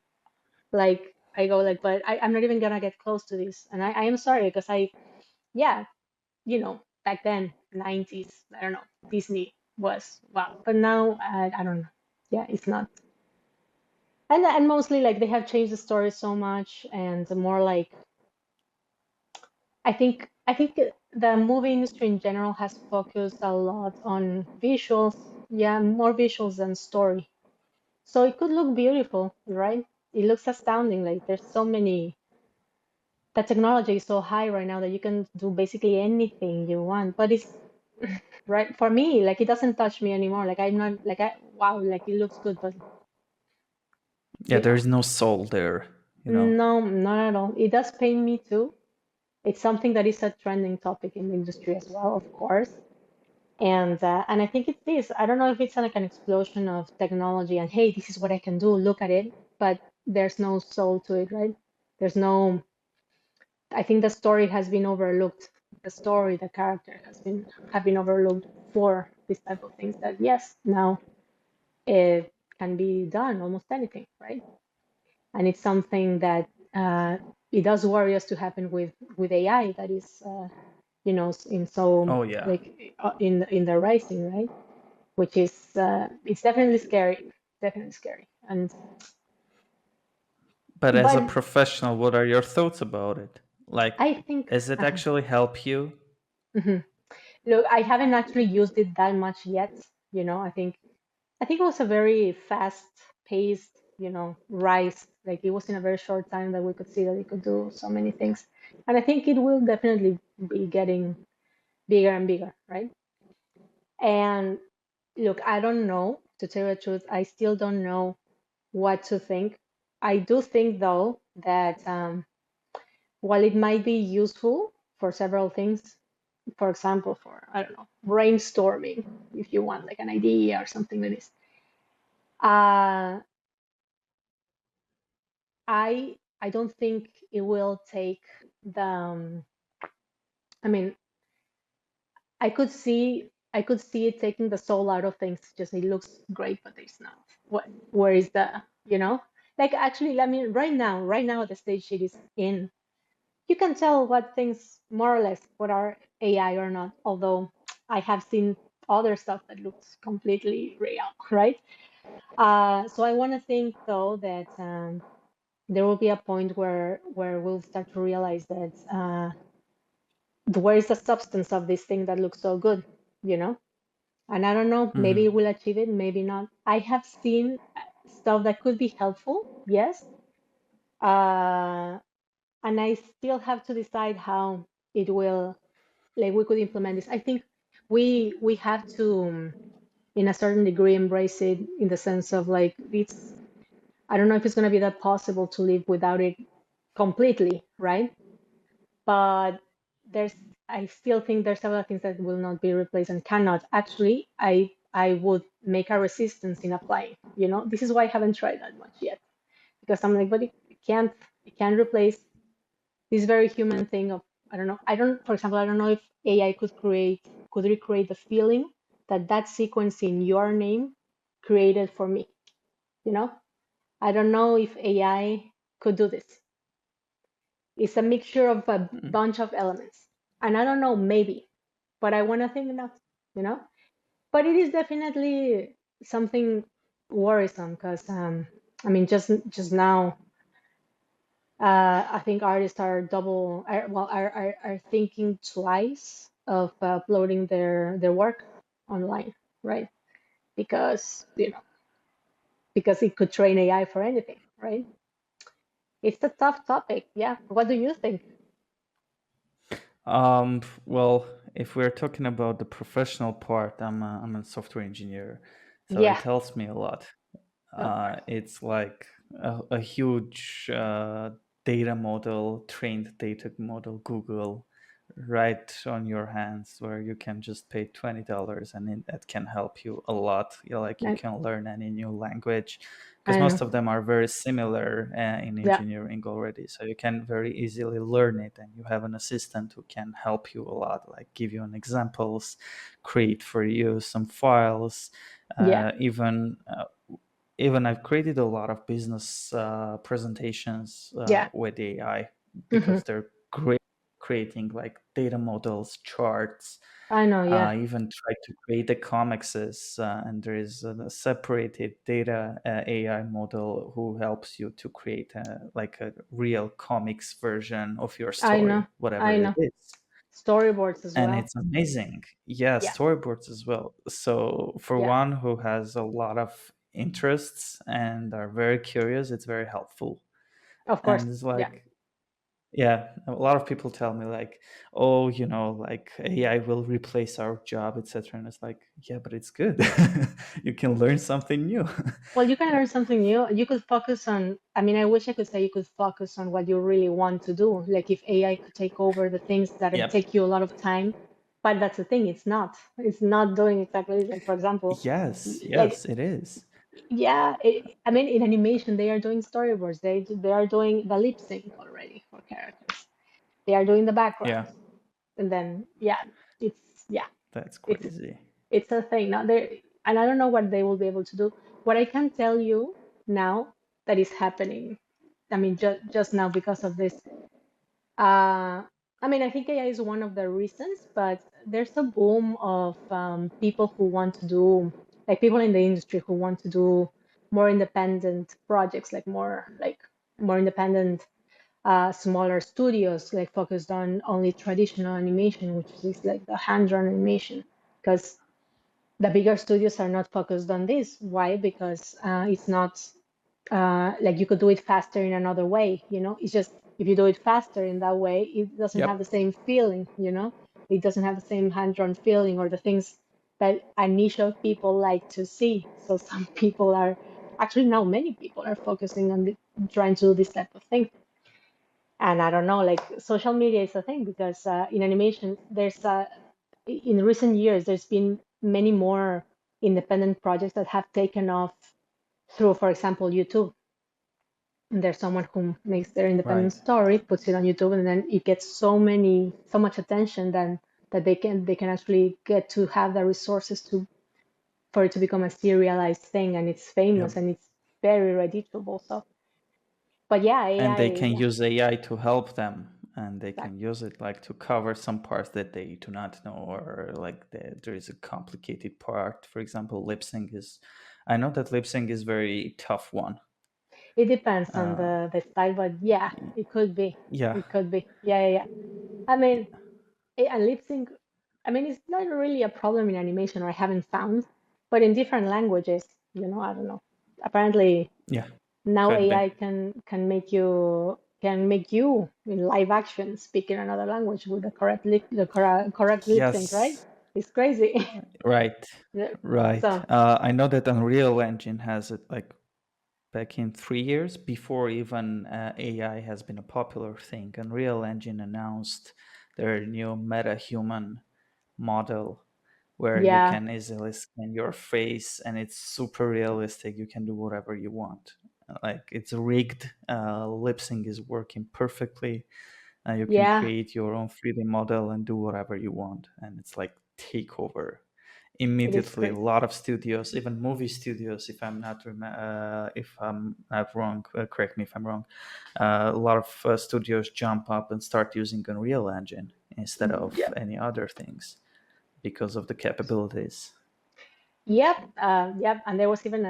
like I go like, but I'm not even gonna get close to this, and I am sorry because yeah, you know, back then, 90s, I don't know, Disney was wow. But now, I don't know. Yeah, it's not. And mostly like they have changed the story so much and more like I think the movie industry in general has focused a lot on visuals. Yeah, more visuals than story. So it could look beautiful, right? It looks astounding. Like there's so many the technology is so high right now that you can do basically anything you want. But it's right for me like it doesn't touch me anymore, like I'm not like wow, like it looks good, but Yeah, you there know, is no soul there, you know. no, not at all. It does pain me too. It's something that is a trending topic in the industry as well, of course. And I think it's this, I don't know if it's like an explosion of technology and hey, this is what I can do, look at it, but there's no soul to it, right? There's no, I think the story has been overlooked. The story, the character have been overlooked for this type of things that yes, now it can be done almost anything, right? And it's something that it does worry us to happen with AI that is, you know, in so Oh yeah. like in the rising, right? Which is it's definitely scary, definitely scary. And But as a but professional, what are your thoughts about it? Like, I think, does it actually help you? mhm. Look, I haven't actually used it that much yet. You know, I think it was a very fast-paced, you know, rise. Like it was in a very short time that we could see that it could do so many things. And I think it will definitely be getting bigger and bigger, right? And look, I don't know, to tell you the truth, I still don't know what to think. I do think, though, that while it might be useful for several things, for example, for, I don't know, brainstorming, if you want like an idea or something like this, uh, I don't think it will take the, I mean, I could see it taking the soul out of things. Just it looks great, but it's not. What? Where is the? You know, like actually, I mean, right now at the stage it is in, you can tell what things more or less what are AI or not. Although I have seen other stuff that looks completely real, right? So I want to think though that there will be a point where we'll start to realize that where is the substance of this thing that looks so good, you know? And I don't know, maybe Hmm. we'll achieve it, maybe not. I have seen stuff that could be helpful, yes. Uh, and I still have to decide how it will, like we could implement this. I think we have to, in a certain degree, embrace it in the sense of like it's. I don't know if it's going to be that possible to live without it completely, right? But there's I still think there's several things that will not be replaced and cannot. Actually, I would make a resistance in applying. You know, this is why I haven't tried that much yet because I'm like, but it can't replace this very human thing of I don't know. I don't, for example, I don't know if AI could recreate the feeling that that sequence in your name created for me. You know, I don't know if AI could do this. It's a mixture of a bunch of elements. And I don't know, maybe, but I want to think not, you know? But it is definitely something worrisome because, I mean, just now, I think artists are are thinking twice of uploading their work online, right? Because, you know, because it could train AI for anything, right? It's a tough topic. Yeah. What do you think? Well, if we're talking about the professional part, I'm a software engineer, so Yeah, it helps me a lot. of course. It's like a huge data model, trained data model, Google, right on your hands, where you can just pay $20 and that can help you a lot. Like you I, can learn any new language because I know. most of them are very similar in Yeah. engineering already. So you can very easily learn it, and you have an assistant who can help you a lot, like give you an examples, create for you some files, Yeah. even I've created a lot of business presentations Yeah. with AI Hmm. because they're great creating like data models, charts. I know. Yeah. Even try to create the comics, and there is a separated data AI model who helps you to create like a real comics version of your I know. story, whatever I it know. is, Storyboards as and well. it's amazing. Yeah, Yeah. storyboards as well. So for Yeah. one who has a lot of interests and are very curious, it's very helpful. Of course. And it's Yeah. like, yeah, a lot of people tell me like, oh, like AI will replace our job, etc. And it's like, yeah, but it's good. You can learn something new. Well, you can learn something new. You could focus on, I mean, I wish I could say you could focus on what you really want to do. Like if AI could take over the things that Yep. take you a lot of time. But that's the thing, it's not. It's not doing exactly this. Like, for example, Yes, like, yes, it is. yeah, I mean, in animation, they are doing storyboards. They are doing the lip sync already for characters. They are doing the Yeah, backgrounds. And then, yeah, yeah, that's it's crazy. it's a thing now there, and I don't know what they will be able to do. What I can tell you now that is happening, I mean, just now because of this, uh I mean, I think AI is one of the reasons, but there's a boom of people who want to do, like people in the industry who want to do more independent projects, like more independent, smaller studios, like focused on only traditional animation, which is like the hand-drawn animation, because the bigger studios are not focused on this. Why? Because it's not like you could do it faster in another way. You know, it's just if you do it faster in that way, it doesn't have the Yep. same feeling. You know, it doesn't have the same hand-drawn feeling or the things. that a niche of people like to see. So some people are actually now many people are focusing on trying to do this type of thing. And I don't know, like social media is a thing because in animation, in recent years, there's been many more independent projects that have taken off through, for example, YouTube. And there's someone who makes their independent Right. story, puts it on YouTube, and then it gets so much attention then that they can actually get to have the resources to for it to become a serialized thing, and it's famous Yep. and it's very readable. So, but yeah, And AI, they can yeah, use AI to help them, and they can exactly. use it like to cover some parts that they do not know, or like there is a complicated part. For example, lip sync is. I know that lip sync is very tough one. It depends on Uh, the style, but yeah, it could be. yeah. It could be. Yeah, yeah, yeah. I mean, and lip sync, I mean, it's not really a problem in animation, or I haven't found, but in different languages, I don't know. Apparently, Yeah. now Could be. AI can make you in live action speak in another language with the correct lip sync, right? Yes. It's crazy. Right. Yeah. Right. So I know that Unreal Engine has it like back in 3 years before even AI has been a popular thing. Unreal Engine announced their new meta-human model where you yeah, can easily scan your face and it's super realistic. You can do whatever you want. Like it's rigged. Lip sync is working perfectly. You can yeah, create your own 3D model and do whatever you want, and it's like takeover it is immediately. A crazy. lot of studios, even movie studios, if I'm not wrong, correct me if I'm wrong. A lot of studios jump up and start using Unreal Engine instead of Yeah. any other things because of the capabilities. Yep, yep. And there was even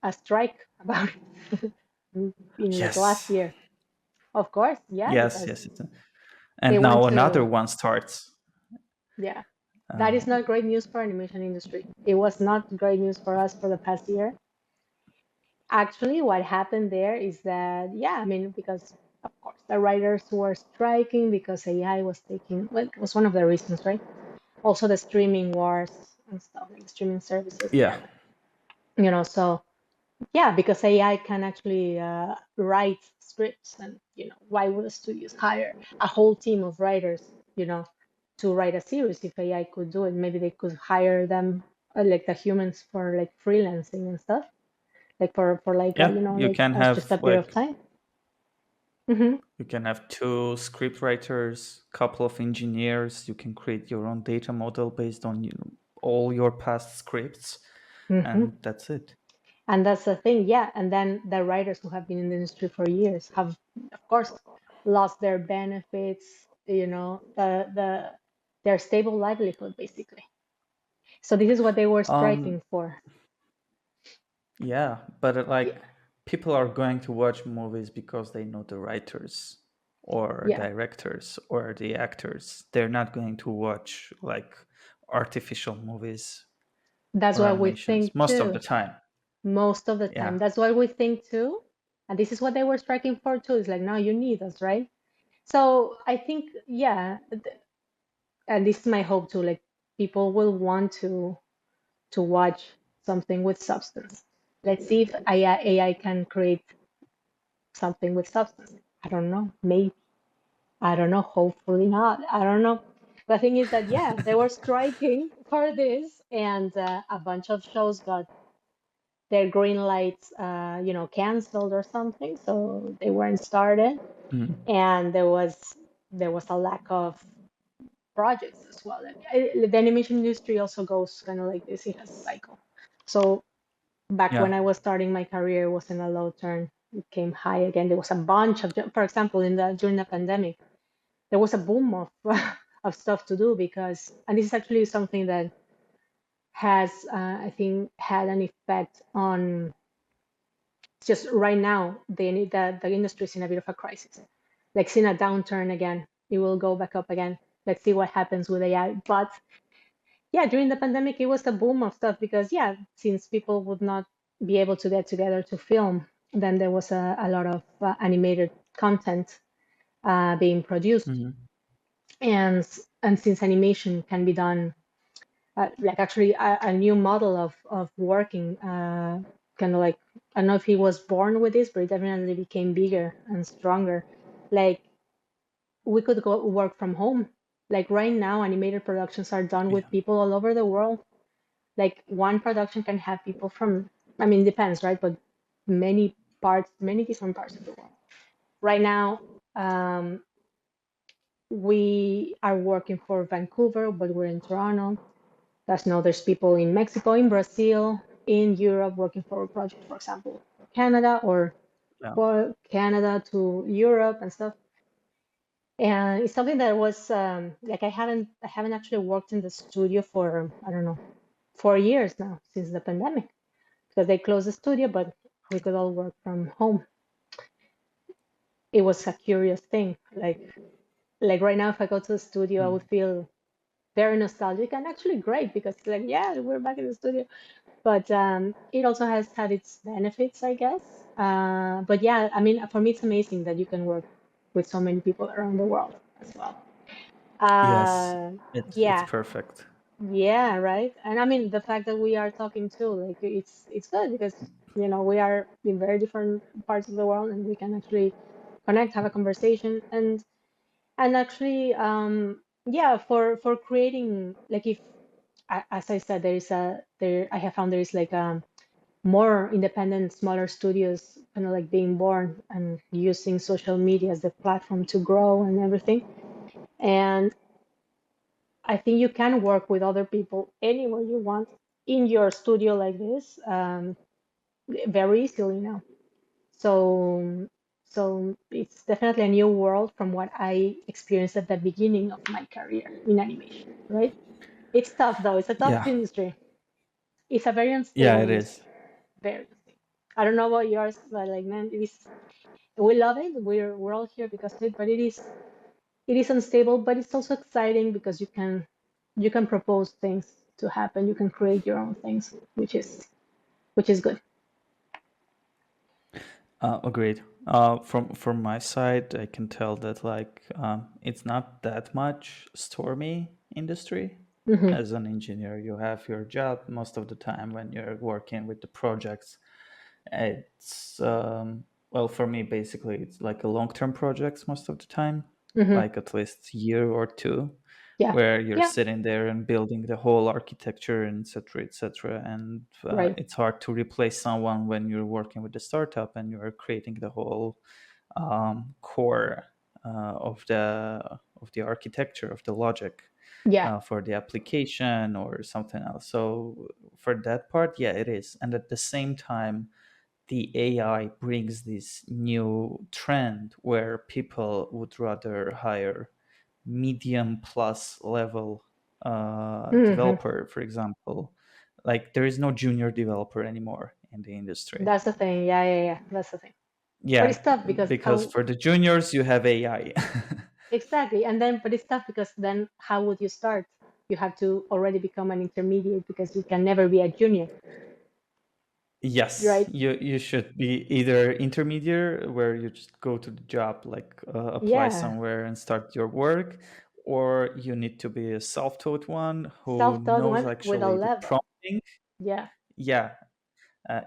a strike about it in like last Yes, year. Of course, yeah, yes, because yes. they And want now another to. one starts. Yeah, that is Uh, not great news for animation industry. It was not great news for us for the past year. Actually, what happened there is that, yeah, I mean, because of course the writers were striking because AI was taking, well, it was one of the reasons, right? Also the streaming wars and stuff, like the streaming services yeah, and, so yeah, because AI can actually write scripts, and why would the studios hire a whole team of writers, you know, to write a series if AI could do it? Maybe they could hire them, like the humans, for like freelancing and stuff, like for like yeah. You like can just a have period of like time. Hmm. you can have two script writers, couple of engineers. You can create your own data model based on all your past scripts, Hmm. and that's it. And that's the thing, yeah. And then the writers who have been in the industry for years have, of course, lost their benefits, their stable livelihood, basically. So this is what they were Um, striking for. yeah, but Yeah, like people are going to watch movies because they know the writers or yeah. directors or the actors. They're not going to watch like artificial movies That's or what we animations think most of the too. time. Most of the time, Yeah. that's what we think too. And this is what they were striking for too. It's like, no, you need us, right? So I think, yeah, and this is my hope too. Like people will want to watch something with substance. Let's see if AI can create something with substance. I don't know. Maybe. I don't know. Hopefully not. I don't know. The thing is that, yeah, they were striking for this, and a bunch of shows got their green lights, canceled or something, so they weren't started, Mhm. and there was a lack of projects as well. The animation industry also goes kind of like this. It has a cycle. So back when Yeah. I was starting my career, it was in a low turn. It came high again. There was a bunch of, for example, during the pandemic, there was a boom of of stuff to do because, and this is actually something that has, I think, had an effect on just right now. The industry is in a bit of a crisis. Like seeing a downturn again, it will go back up again. Let's see what happens with AI. But yeah, during the pandemic, it was a boom of stuff because, yeah, since people would not be able to get together to film, then there was a lot of animated content being produced. Mhm. And since animation can be done like actually a new model of working. Kind of like, I don't know if he was born with this, but it definitely became bigger and stronger. Like we could go work from home. Like right now, animated productions are done Yeah. with people all over the world. Like one production can have people from, I mean, it depends, right? But many parts, many different parts of the world. Right now, um, we are working for Vancouver, but we're in Toronto. That's now there's people in Mexico, in Brazil, in Europe working for a project, for example, Canada or Yeah. for Canada to Europe and stuff. And it's something that was like I haven't actually worked in the studio for I don't know 4 years now since the pandemic because they closed the studio, but we could all work from home. It was a curious thing. Like right now, if I go to the studio, I Mm. would feel very nostalgic and actually great because like yeah, we're back in the studio. But it also has had its benefits, I guess. But yeah, I mean, for me, it's amazing that you can work with so many people around the world as well. Yes, Uh, it's yeah, perfect. yeah, right. And I mean, the fact that we are talking too, like it's good because we are in very different parts of the world and we can actually connect, have a conversation, and actually, yeah, for creating like if as I said, there I have found there is like more independent, smaller studios kind of like being born and using social media as the platform to grow and everything. And I think you can work with other people anywhere you want in your studio like this, very easily now. So, so it's definitely a new world from what I experienced at the beginning of my career in animation, right? It's tough though. It's a tough Yeah. industry. It's a very Yeah, unstable it is. industry. Very unstable. I don't know about yours, but like man, it is. We love it. We're all here because of it, but it is unstable, but it's also exciting because you can propose things to happen. You can create your own things, which is good. Agreed. From my side, I can tell that like it's not that much stormy industry. Hmm. As an engineer, you have your job most of the time when you're working with the projects. It's well for me basically it's like a long-term projects most of the time, Hmm. like at least year or two, Yeah. where you're Yeah. sitting there and building the whole architecture and etc etc. And Right. it's hard to replace someone when you're working with the startup and you're creating the whole core of the architecture of the logic Yeah. for the application or something else. So for that part, yeah, it is. And at the same time, the AI brings this new trend where people would rather hire medium plus level Hmm. developer, for example. Like there is no junior developer anymore in the industry. That's the thing. Yeah. Yeah. Yeah. That's the thing. But Yeah, it's tough because because for the juniors you have AI. exactly. And then, but it's tough because then how would you start? You have to already become an intermediate because you can never be a junior, Yes, right? you should be either intermediate where you just go to the job, like apply Yeah. somewhere and start your work, or you need to be a self-taught one who Self-taught knows one with a actually the level. prompting. Yeah. Yeah,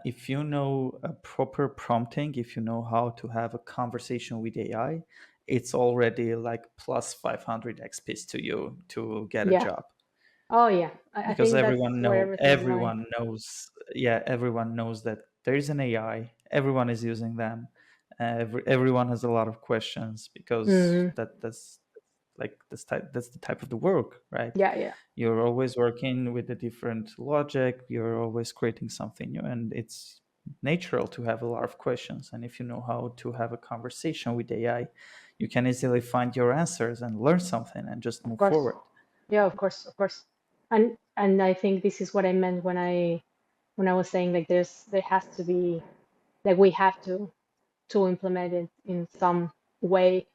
if you know a proper prompting, if you know how to have a conversation with AI, it's already like plus 500 XPs to you to get a Yeah. job, Oh yeah. I because think that's where everything is going. everyone knows, yeah, everyone knows that there is an AI, everyone is using them, everyone has a lot of questions because Hmm. that's like that's the type of the work, right? Yeah. Yeah. You're always working with a different logic, you're always creating something new, and it's natural to have a lot of questions. And if you know how to have a conversation with AI, you can easily find your answers and learn something and just Of move course. forward. Yeah. Of course. Of course. And I think this is what I meant when I was saying like there has to be like we have to implement it in some way,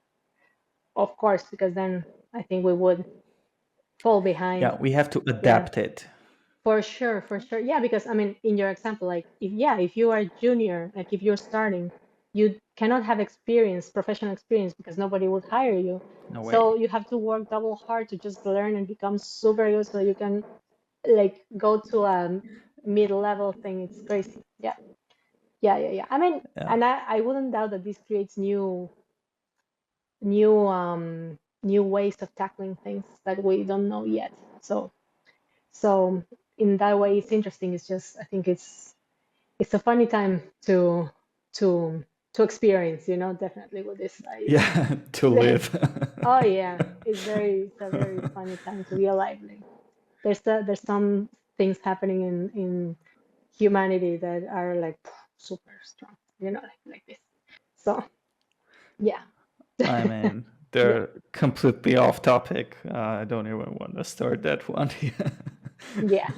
of course, because then I think we would fall behind. Yeah, we have to Yeah. adapt it. For sure, for sure. Yeah, because I mean, in your example, like if you are junior, like if you're starting, you cannot have experience, professional experience, because nobody would hire you. No So way. you have to work double hard to just learn and become super good so you can like go to a mid-level thing. It's crazy. Yeah, yeah, yeah, yeah. I mean, Yeah. and I wouldn't doubt that this creates new new ways of tackling things that we don't know yet. So in that way, it's interesting. It's just I think it's a funny time to to experience. You know, definitely with this. Yeah, to The, live. oh yeah, it's a very funny time to be alive. Like, there's some things happening in humanity that are like super strong. You know, like this. So yeah, I mean, yeah. they're completely off topic. I don't even want to start that one. Yeah,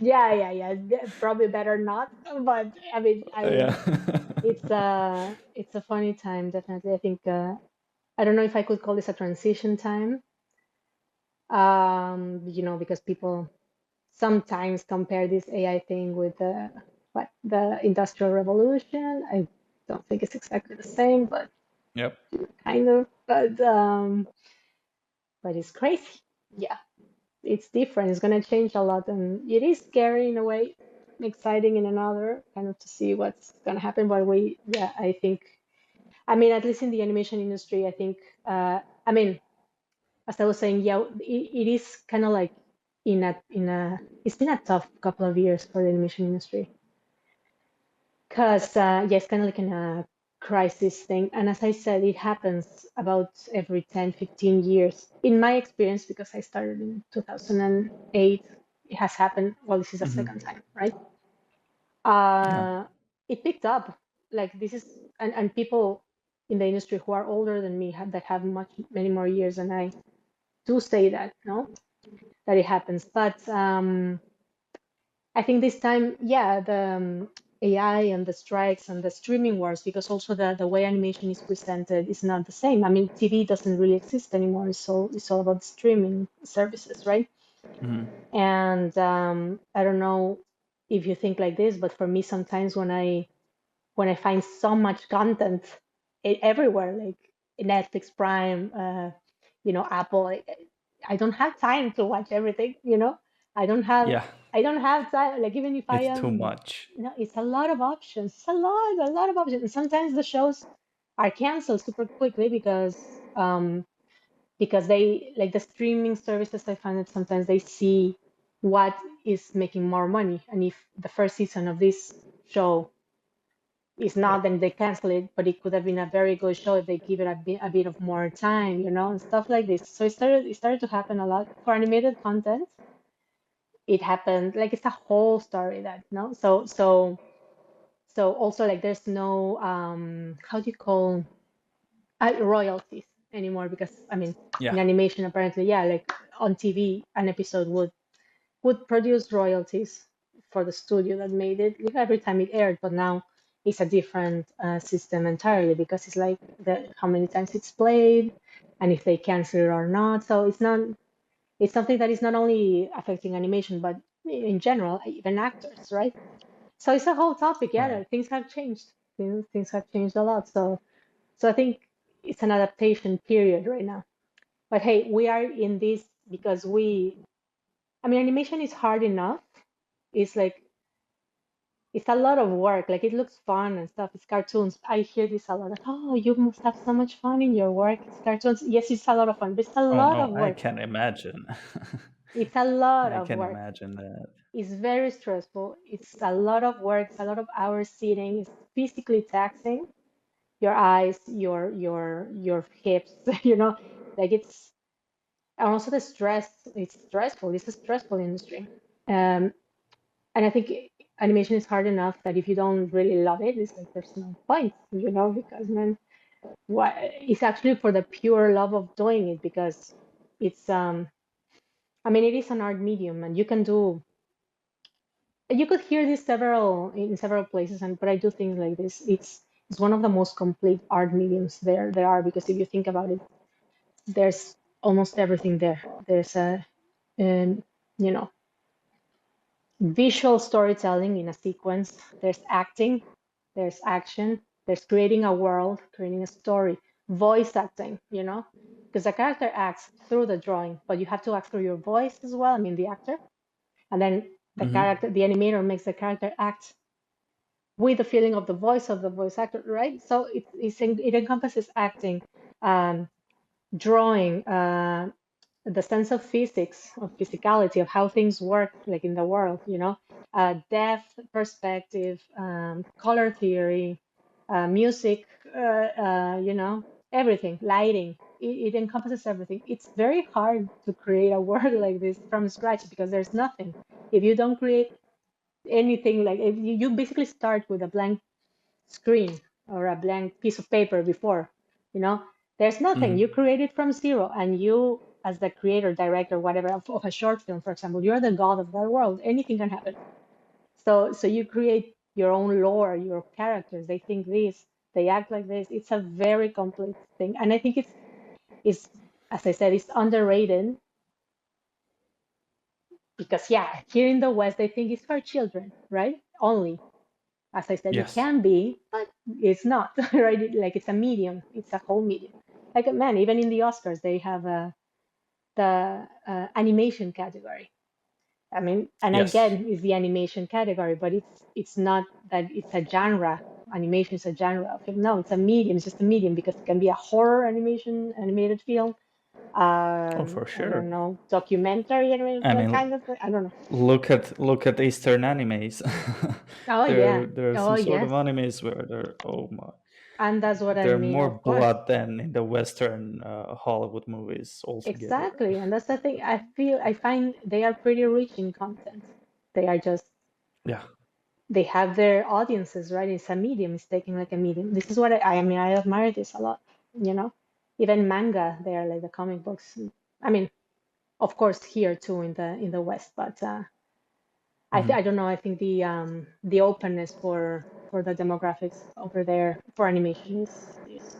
yeah, yeah, yeah. Probably better not, but I mean, Yeah. it's a funny time, definitely. I think I don't know if I could call this a transition time. You know, because people sometimes compare this AI thing with the Industrial Revolution. I don't think it's exactly the same, but Yep. kind of. But it's crazy. Yeah, it's different. It's gonna change a lot, and it is scary in a way, exciting in another, kind of to see what's gonna happen. But yeah, I think, I mean, at least in the animation industry, I think, I mean, as I was saying, yeah, it is kind of like it's been a tough couple of years for the animation industry because yeah, it's kind of like in a crisis thing. And as I said, it happens about every 10, 15 years. In my experience, because I started in 2008, it has happened. Well, this is the Hmm. second time, right? Yeah. Uh, it picked up. Like this is, and people in the industry who are older than me that have many more years than I do say that, no, that it happens. But I think this time, yeah, the AI and the strikes and the streaming wars, because also the way animation is presented is not the same. I mean, TV doesn't really exist anymore. It's all about streaming services, right? Hmm. And I don't know if you think like this, but for me, sometimes when I find so much content everywhere, like Netflix Prime, you know, Apple, I don't have time to watch everything, you know. I don't have Yeah. I don't have time. Like even if I It's too am, much. you know, it's a lot of options. It's a lot of options. And sometimes the shows are canceled super quickly because they like the streaming services. I find that sometimes they see what is making more money, and if the first season of this show is not, then they cancel it. But it could have been a very good show if they give it a bit of more time, you know, and stuff like this. So it started to happen a lot for animated content. It happened like it's a whole story that no. So also like there's no how do you call royalties anymore because I mean Yeah. in animation apparently yeah like on TV an episode would produce royalties for the studio that made it every time it aired, but now it's a different system entirely because it's like how many times it's played and if they cancel it or not. So it's something that is not only affecting animation but in general even actors, right? So it's a whole topic. Yeah, Right. things have changed. Things have changed a lot. So I think it's an adaptation period right now. But hey, we are in this because I mean, animation is hard enough. It's like it's a lot of work. Like it looks fun and stuff. It's cartoons. I hear this a lot. Like, oh, you must have so much fun in your work. It's cartoons. Yes, it's a lot of fun, but it's a Oh lot of no, I work. can imagine. It's a lot I of can work. imagine that. It's very stressful. It's a lot of work. It's a lot of hours sitting. It's physically taxing your eyes, your hips. You know, like it's and also the stress. It's stressful. It's a stressful industry. Um, and I think animation is hard enough that if you don't really love it, it's like there's no point, you know, because man, why it's actually for the pure love of doing it because it's I mean it is an art medium and you could hear this several in several places and but I do think like this it's one of the most complete art mediums there are because if you think about it, there's almost everything there. There's a you know visual storytelling in a sequence, there's acting, there's action, there's creating a world, creating a story, voice acting, you know, because the character acts through the drawing, but you have to act through your voice as well. I mean, the actor. and then Hmm. the animator makes the character act with the feeling of the voice actor, right? So it encompasses acting, um, drawing, the sense of physics, of physicality, of how things work, like in the world, depth, perspective, color theory, music, everything, lighting. It encompasses everything. It's very hard to create a world like this from scratch because there's nothing. If you don't create anything, like if you basically start with a blank screen or a blank piece of paper before, you know, there's nothing. You Hmm. create it from zero, and you, as the creator, director, whatever of a short film, for example, you're the god of that world. Anything can happen. So you create your own lore, your characters. They think this, they act like this. It's a very complex thing, and I think it's as I said, it's underrated because yeah, here in the West, they think it's for children, right? Only. As I said, it Yes. can be, but it's not, right? Like it's a medium, it's a whole medium. Like man, even in the Oscars, they have the animation category. I mean, and Yes. again, it's the animation category, but it's not that it's a genre. Animation is a genre of film. No, it's a medium. It's just a medium because it can be a horror animation, animated film. Oh, for I sure. don't know, documentary animated, I like mean, kind of. I don't know. look at Eastern animes. Oh there yeah. there are Oh some sort of yes. animes where they're, oh my, And that's what I there are mean. more Of course. blood than in the Western Hollywood movies altogether. Exactly, and that's the thing. I find they are pretty rich in content. They are just Yeah. they have their audiences, right? It's a medium. It's taking like a medium. This is what I mean. I admire this a lot. You know, even manga. They are like the comic books. I mean, of course, here too in the West, but I Hmm. don't know. I think the openness for the demographics over there for animation is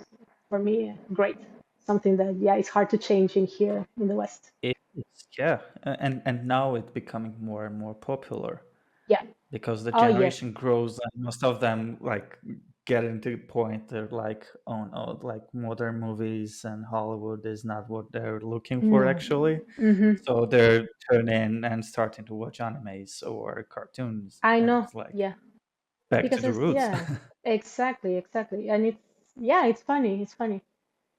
for me great. Something that yeah, it's hard to change in here in the West. It is, yeah, and now it's becoming more and more popular Yeah. because the Oh yes. generation grows and most of them like get into the point they're like, oh no, like modern movies and Hollywood is not what they're looking for No. actually. Hmm. So they're turning and starting to watch animes or cartoons, I and know. it's like Yeah. back to Because the there's roots. yeah. Exactly. Exactly. And it's yeah. It's funny. It's funny.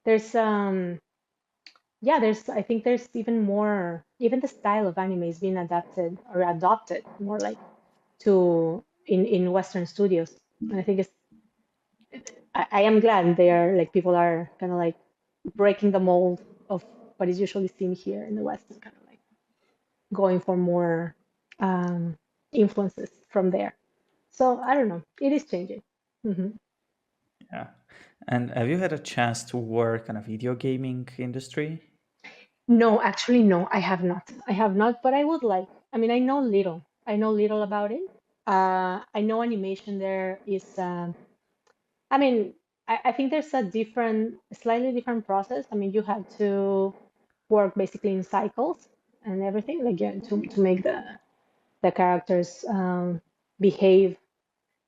There's yeah. There's I think there's even more. Even the style of anime is being adapted or adopted more like to in Western studios. And I think I am glad they are like people are kind of like breaking the mold of what is usually seen here in the West and kind of like going for more um, influences from there. So I don't know. It is changing. Hmm. Yeah. And have you had a chance to work in a video gaming industry? No, actually, no, I have not. I have not, but I would like. I mean, I know little. I know little about it. I know animation there is. I mean, I think there's a slightly different process. I mean, you have to work basically in cycles and everything, like yeah, to make the characters behave,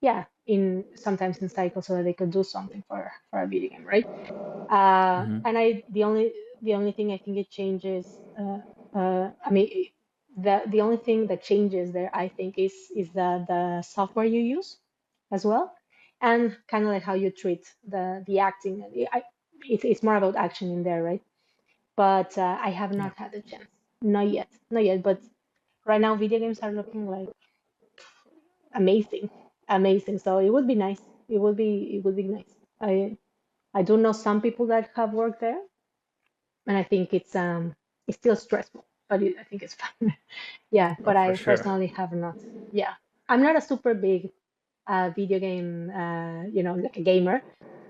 yeah, in sometimes in cycles so that they could do something for a video game, right? Hmm. And the only thing I think it changes. I mean, the only thing that changes there, I think, is the software you use as well, and kind of like how you treat the acting. It's more about action in there, right? But I have Yeah, not had the chance, not yet, not yet. But right now, video games are looking like amazing, amazing. So it would be nice. It would be nice. I do know some people that have worked there, and I think it's still stressful, but I think it's fun. Yeah, oh, but for I sure. personally have not. Yeah, I'm not a super big video game, like a gamer.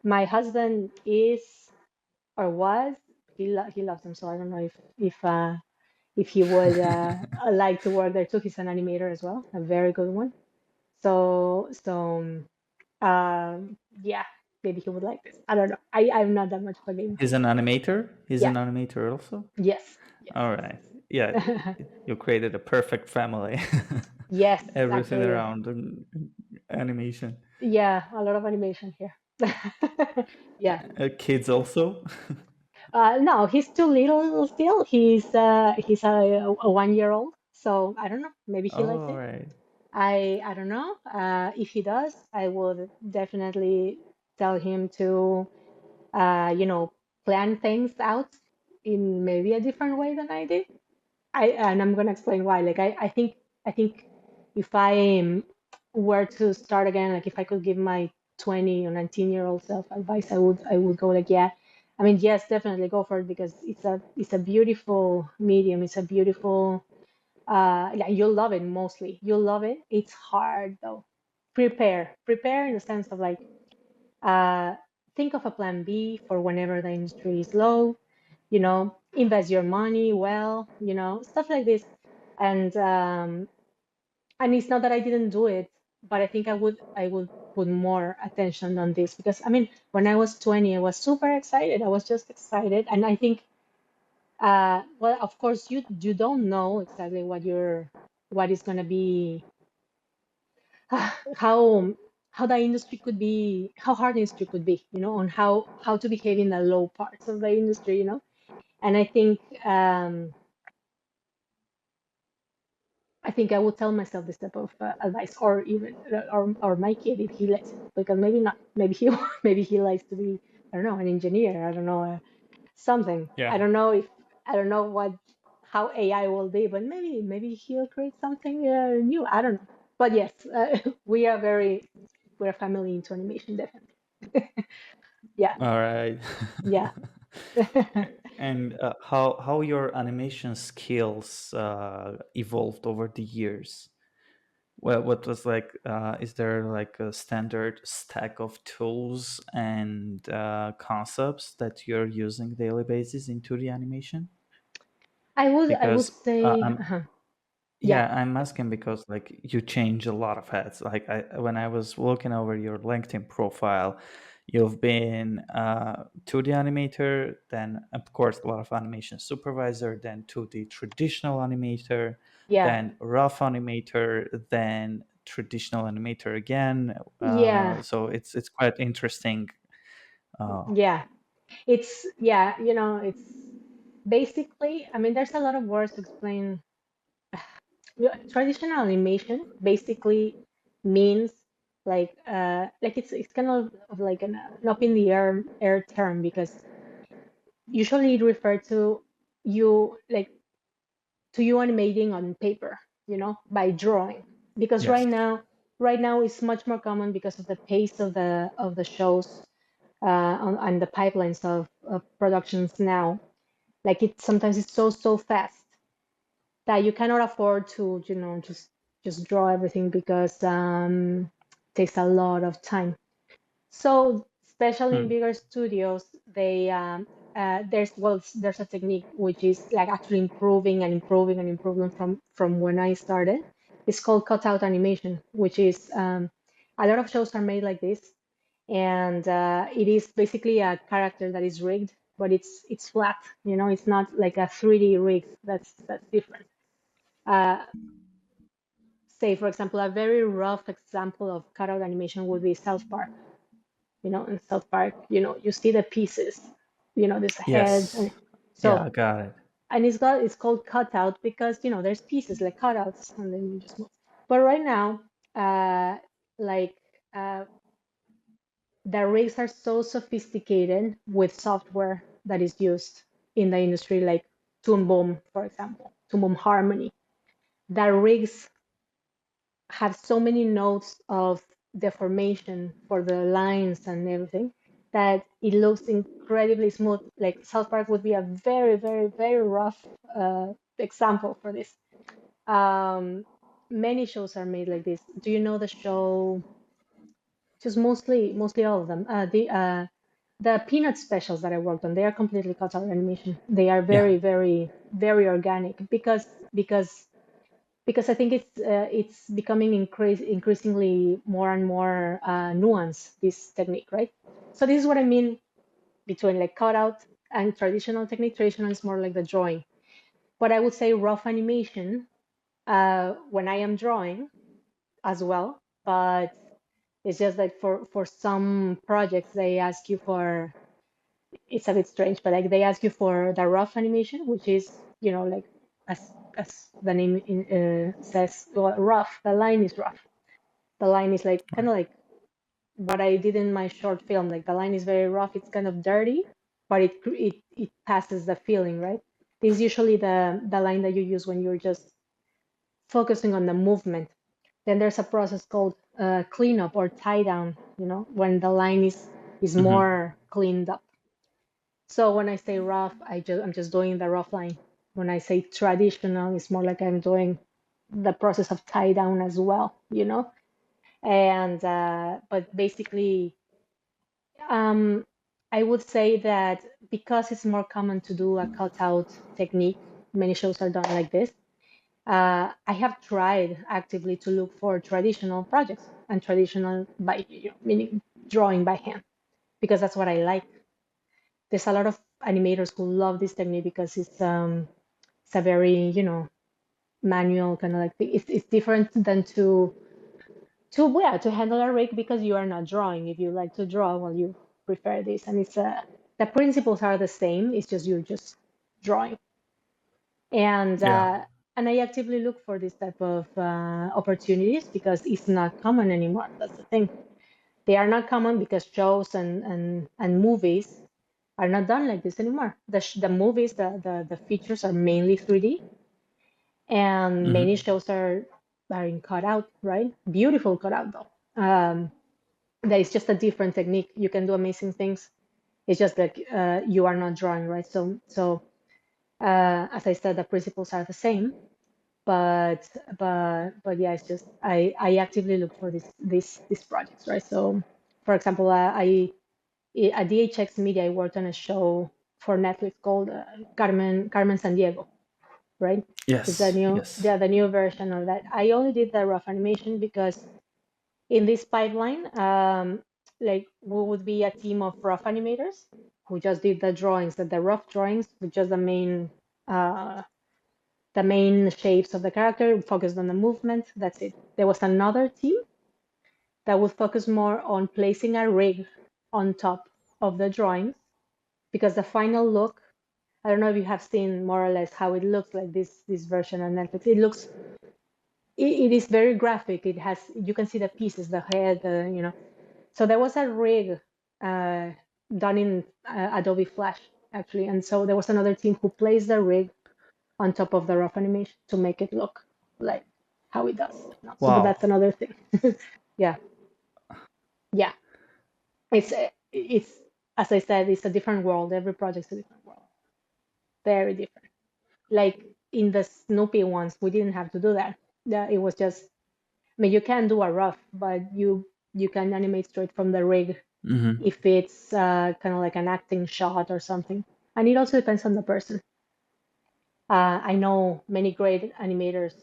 My husband is or was. He loves them, so I don't know if he would like to work there too. He's an animator as well, a very good one. So yeah, maybe he would like this. I don't know. I'm not that much of a gamer. He's an animator. He's Yeah. an animator also. Yes. Yes. All right. Yeah, Yes. you created a perfect family. Yes. Everything Actually. around animation. Yeah. A lot of animation here. Yeah. Kids also. No, he's too little still. He's a 1 year old. So I don't know. Maybe he likes Oh, it. right. I don't know. If he does, I would definitely tell him to plan things out in maybe a different way than I did. And I'm gonna explain why. Like I think if I were to start again, like if I could give my 20 or 19-year-old self advice, I would go like, yeah. I mean, yes, definitely go for it because it's a beautiful medium. It's a beautiful yeah, you'll love it mostly. You'll love it. It's hard though. Prepare in the sense of like uh, think of a plan B for whenever the industry is low, invest your money well, stuff like this. And it's not that I didn't do it, but I think I would put more attention on this because I mean, when I was 20, I was super excited. I was just excited. And I think well, of course you don't know exactly what is going to be how how the industry could be, how hard the industry could be, on how to behave in the low parts of the industry, and I think I would tell myself this type of advice, or even or my kid if he lets it, because maybe not, maybe he maybe he likes to be, I don't know, an engineer, I don't know, something. I Yeah. don't know if I don't know what how AI will be, but maybe he'll create something new. I don't know. But yes, we're a family into animation, definitely. Yeah, All right. yeah. And how your animation skills evolved over the years? Well, what was like? Is there like a standard stack of tools and concepts that you're using daily basis into the animation? I would Because say, yeah, yeah, I'm asking because like you change a lot of hats. Like when I was looking over your LinkedIn profile, you've been 2D animator, then of course a lot of animation supervisor, then 2D traditional animator, yeah, then rough animator, then traditional animator again. yeah, So it's quite interesting. Uh, yeah. It's basically, I mean, there's a lot of words to explain. Yeah, traditional animation basically means like it's kind of like an up in the air term because usually it refer to you like to you animating on paper, by drawing. Because yes. right now it's much more common because of the pace of the shows on the pipelines of productions now. Like it sometimes it's so fast that you cannot afford to, just draw everything because it takes a lot of time. So, especially in Hmm. bigger studios, there's a technique which is like actually improving and improving and improving from when I started. It's called cutout animation, which is a lot of shows are made like this, and it is basically a character that is rigged, but it's flat. It's not like a 3D rig. That's different. Uh, Say, for example, a very rough example of cutout animation would be South Park. In South Park, you see the pieces, there's a head, Yes. and Yeah, so, I got it. and it's called cutout because there's pieces like cutouts, and then you just move. But right now, like the rigs are so sophisticated with software that is used in the industry, like Toon Boom, for example, Toon Boom Harmony. The rigs have so many notes of deformation for the lines and everything that it looks incredibly smooth. Like South Park would be a very, very, very rough example for this. Um, Many shows are made like this. Do you know the show? Just mostly all of them. The Peanut specials that I worked on, they are completely cut out animation. They are Yeah. very, very, very organic because because I think it's becoming increasingly more and more nuanced, this technique, right? So this is what I mean between like cutout and traditional technique. Traditional is more like the drawing, but I would say rough animation when I am drawing as well. But it's just like for some projects they ask you for. It's a bit strange, but like they ask you for the rough animation, which is like as the name says, well, rough. The line is rough. The line is like kind of like what I did in my short film. Like the line is very rough. It's kind of dirty, but it passes the feeling, right? This is usually the line that you use when you're just focusing on the movement. Then there's a process called cleanup or tie down. When the line is Hmm. more cleaned up. So when I say rough, I'm just doing the rough line. When I say traditional, it's more like I'm doing the process of tie down as well. And but basically, um, I would say that because it's more common to do a cutout technique, many shows are done like this. I have tried actively to look for traditional projects and traditional by meaning drawing by hand because that's what I like. There's a lot of animators who love this technique because it's a very manual kind of like thing. It's different than to handle a rig because you are not drawing. If you like to draw, well, you prefer this, and it's the principles are the same. It's just you're just drawing, and Yeah. uh, and I actively look for this type of opportunities because it's not common anymore. That's the thing. They are not common because shows and movies are not done like this anymore. The movies, the features are mainly 3D, and many Hmm. shows are in cutout, right? Beautiful cutout though. That is just a different technique. You can do amazing things. It's just that you are not drawing, right? So as I said, the principles are the same, but yeah, it's just I actively look for these projects, right? So, for example, at DHX Media, I worked on a show for Netflix called Carmen San Diego, right? It's Yes. Yes. the new version of that. I only did the rough animation because in this pipeline, like we would be a team of rough animators who just did the drawings, the rough drawings with just uh, the main shapes of the character, focused on the movement. That's it. There was another team that would focus more on placing a rig on top of the drawings because the final look, I don't know if you have seen more or less how it looks like this version on Netflix. It is very graphic. It has, you can see the pieces, the head, So there was a rig uh, done in Adobe Flash actually, and so there was another team who placed the rig on top of the rough animation to make it look like how it does now. So, but Wow. that's another thing. Yeah, yeah. It's as I said, it's a different world. Every project's a different world, very different. Like in the Snoopy ones, we didn't have to do that. Yeah, it was just. I mean, you can do a rough, but you can animate straight from the rig Hmm. if it's kind of like an acting shot or something. And it also depends on the person. I know many great animators,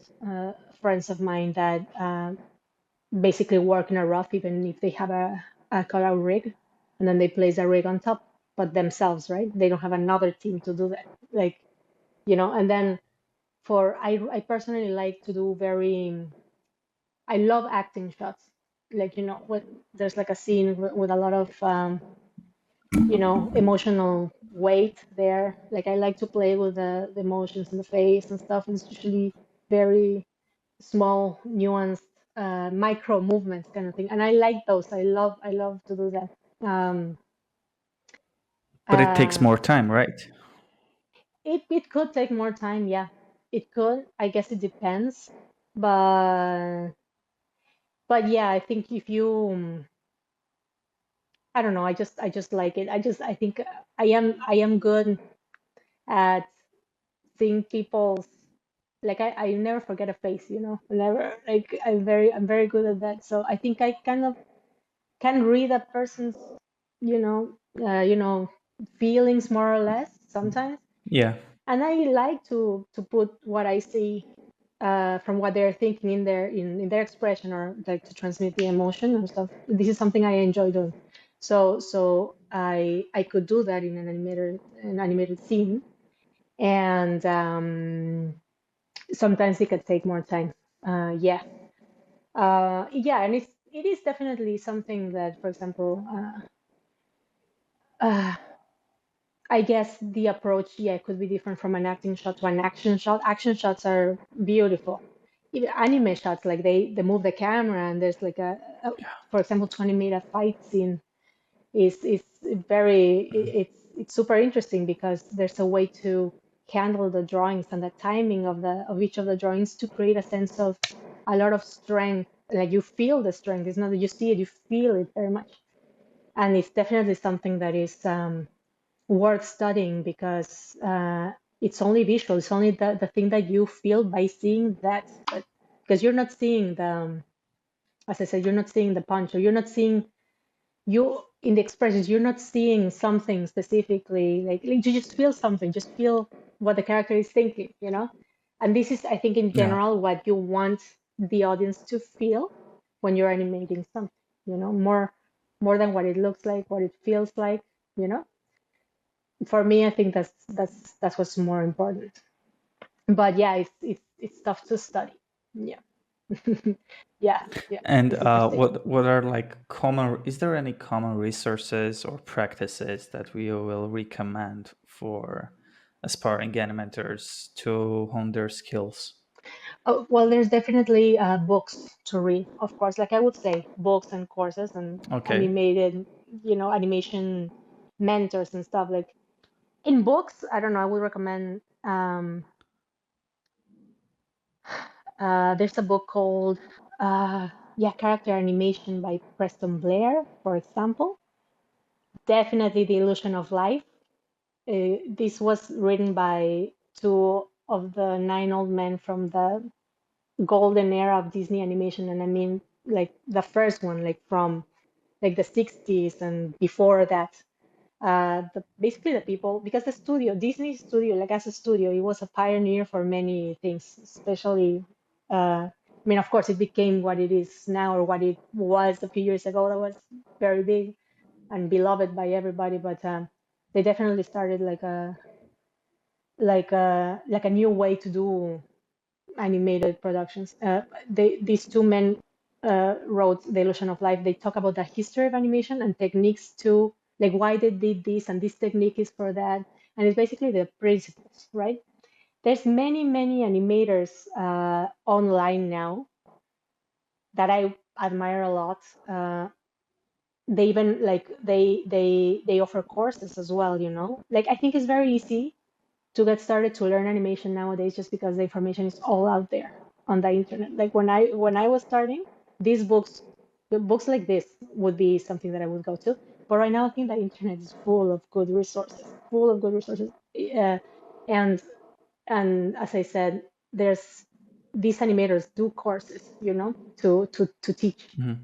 friends of mine that basically work in a rough, even if they have a cutout rig, and then they place a rig on top, but themselves, right? They don't have another team to do that. And then I personally like to do I love acting shots. There's like a scene with a lot of emotional weight there. Like I like to play with the emotions in the face and stuff. And it's usually very small, nuanced, micro movements kind of thing. And I like those. I love to do that. Um, But it takes uh, more time, right? it could take more time, yeah. It could. I guess it depends. But but yeah, I think if you I don't know, I just like it. I think I am good at seeing people's I never forget a face, never like I'm very good at that. So I think I kind of can read a person's you know feelings more or less sometimes, Yeah. and I like to put what I see from what they're thinking in their expression, or like to transmit the emotion and stuff. This is something I enjoy doing. So I could do that in an animated scene, and sometimes it could take more time. Yeah, yeah, and it is definitely something that, for example, uh, I guess the approach, yeah, could be different from an acting shot to an action shot. Action shots are beautiful. Even anime shots, like they move the camera and there's like for example, to animate a fight scene is very it's super interesting because there's a way to handle the drawings and the timing of each of the drawings to create a sense of a lot of strength. Like you feel the strength. It's not that you see it, you feel it very much. And it's definitely something that is worth studying because it's only visual. It's only the thing that you feel by seeing that. Because you're not seeing as I said, you're not seeing the punch, or you're not seeing you in the expressions. You're not seeing something specifically. Like you just feel something. Just feel what the character is thinking. And this is, I think, in Yeah. general, what you want the audience to feel when you're animating something. More than what it looks like, what it feels like. You know for me, I think that's what's more important. But yeah, it's tough to study. Yeah, yeah, And it's interesting. what are like common? Is there any common resources or practices that we will recommend for aspiring animators to hone their skills? Oh, well, there's definitely books to read, of course. Like I would say, books and courses and Okay. animated, animation mentors and stuff. Like in books, I don't know. I would recommend. There's a book called Character Animation by Preston Blair, for example. Definitely The Illusion of Life. This was written by two of the nine old men from the golden era of Disney animation, and I mean like the first one, like from like the 60s and before that. Basically the people, because the studio, Disney studio, like as a studio, it was a pioneer for many things, especially. I mean, of course, it became what it is now, or what it was a few years ago. That was very big and beloved by everybody, but they definitely started like a new way to do animated productions. These two men wrote The Illusion of Life. They talk about the history of animation and techniques to like why they did this, and this technique is for that, and it's basically the principles, right? There's many animators online now that I admire a lot. They even like they offer courses as well. Like I think it's very easy to get started to learn animation nowadays, just because the information is all out there on the internet. Like when I was starting, these books, the books like this would be something that I would go to. But right now, I think the internet is full of good resources, full of good resources. Uh, and and as I said, there's these animators do courses, to teach. Mhm.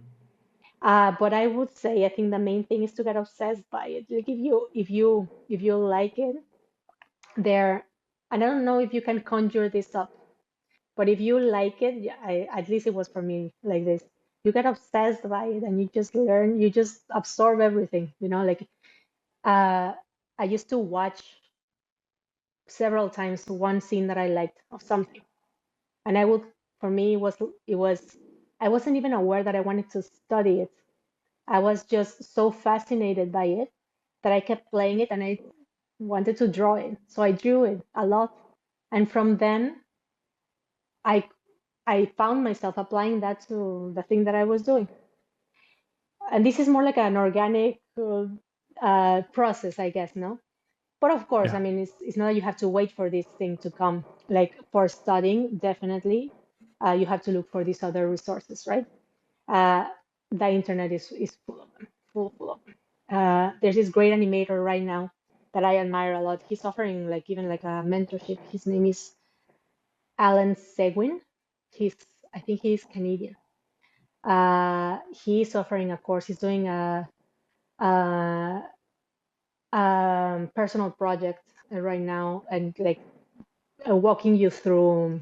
But I would say I think the main thing is to get obsessed by it. Like if you like it, there, and I don't know if you can conjure this up, but if you like it, yeah, at least it was for me like this. You get obsessed by it and you just learn, you just absorb everything, like uh I used to watch several times one scene that I liked of something, and I would, for me, it was I wasn't even aware that I wanted to study it. I was just so fascinated by it that I kept playing it, and I wanted to draw it, so I drew it a lot. And from then I I found myself applying that to the thing that I was doing. And this is more like an organic process, I guess, no? But of course, I Yeah. mean, it's not that you have to wait for this thing to come. Like for studying, definitely, you have to look for these other resources, right? Uh, the internet is full of them, full of them. There's this great animator right now that I admire a lot. He's offering like even like a mentorship. His name is Alan Seguin. He's, I think he's Canadian. He's offering a course. He's doing a, personal project right now, and like walking you through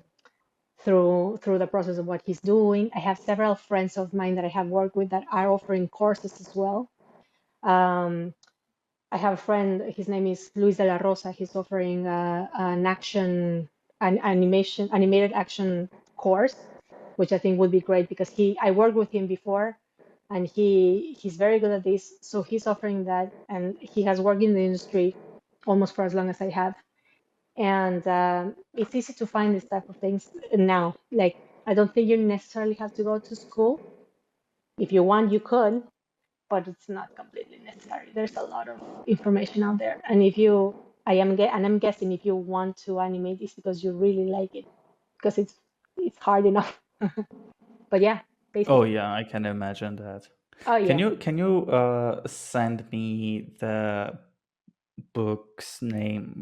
the process of what he's doing. I have several friends of mine that I have worked with that are offering courses as well. Um, I have a friend. His name is Luis de la Rosa. He's offering an animated action course, which I think would be great because I worked with him before, and he's very good at this. So he's offering that, and he has worked in the industry. almost for as long as I have. And it's easy to find this type of things now. Like, I don't think you necessarily have to go to school. If you want, you could, but it's not completely necessary. There's a lot of information out there. And if you, and I'm guessing if you want to animate, it's because you really like it, because it's hard enough. But yeah, Oh basically. yeah, I can imagine that. Oh Can yeah, you send me the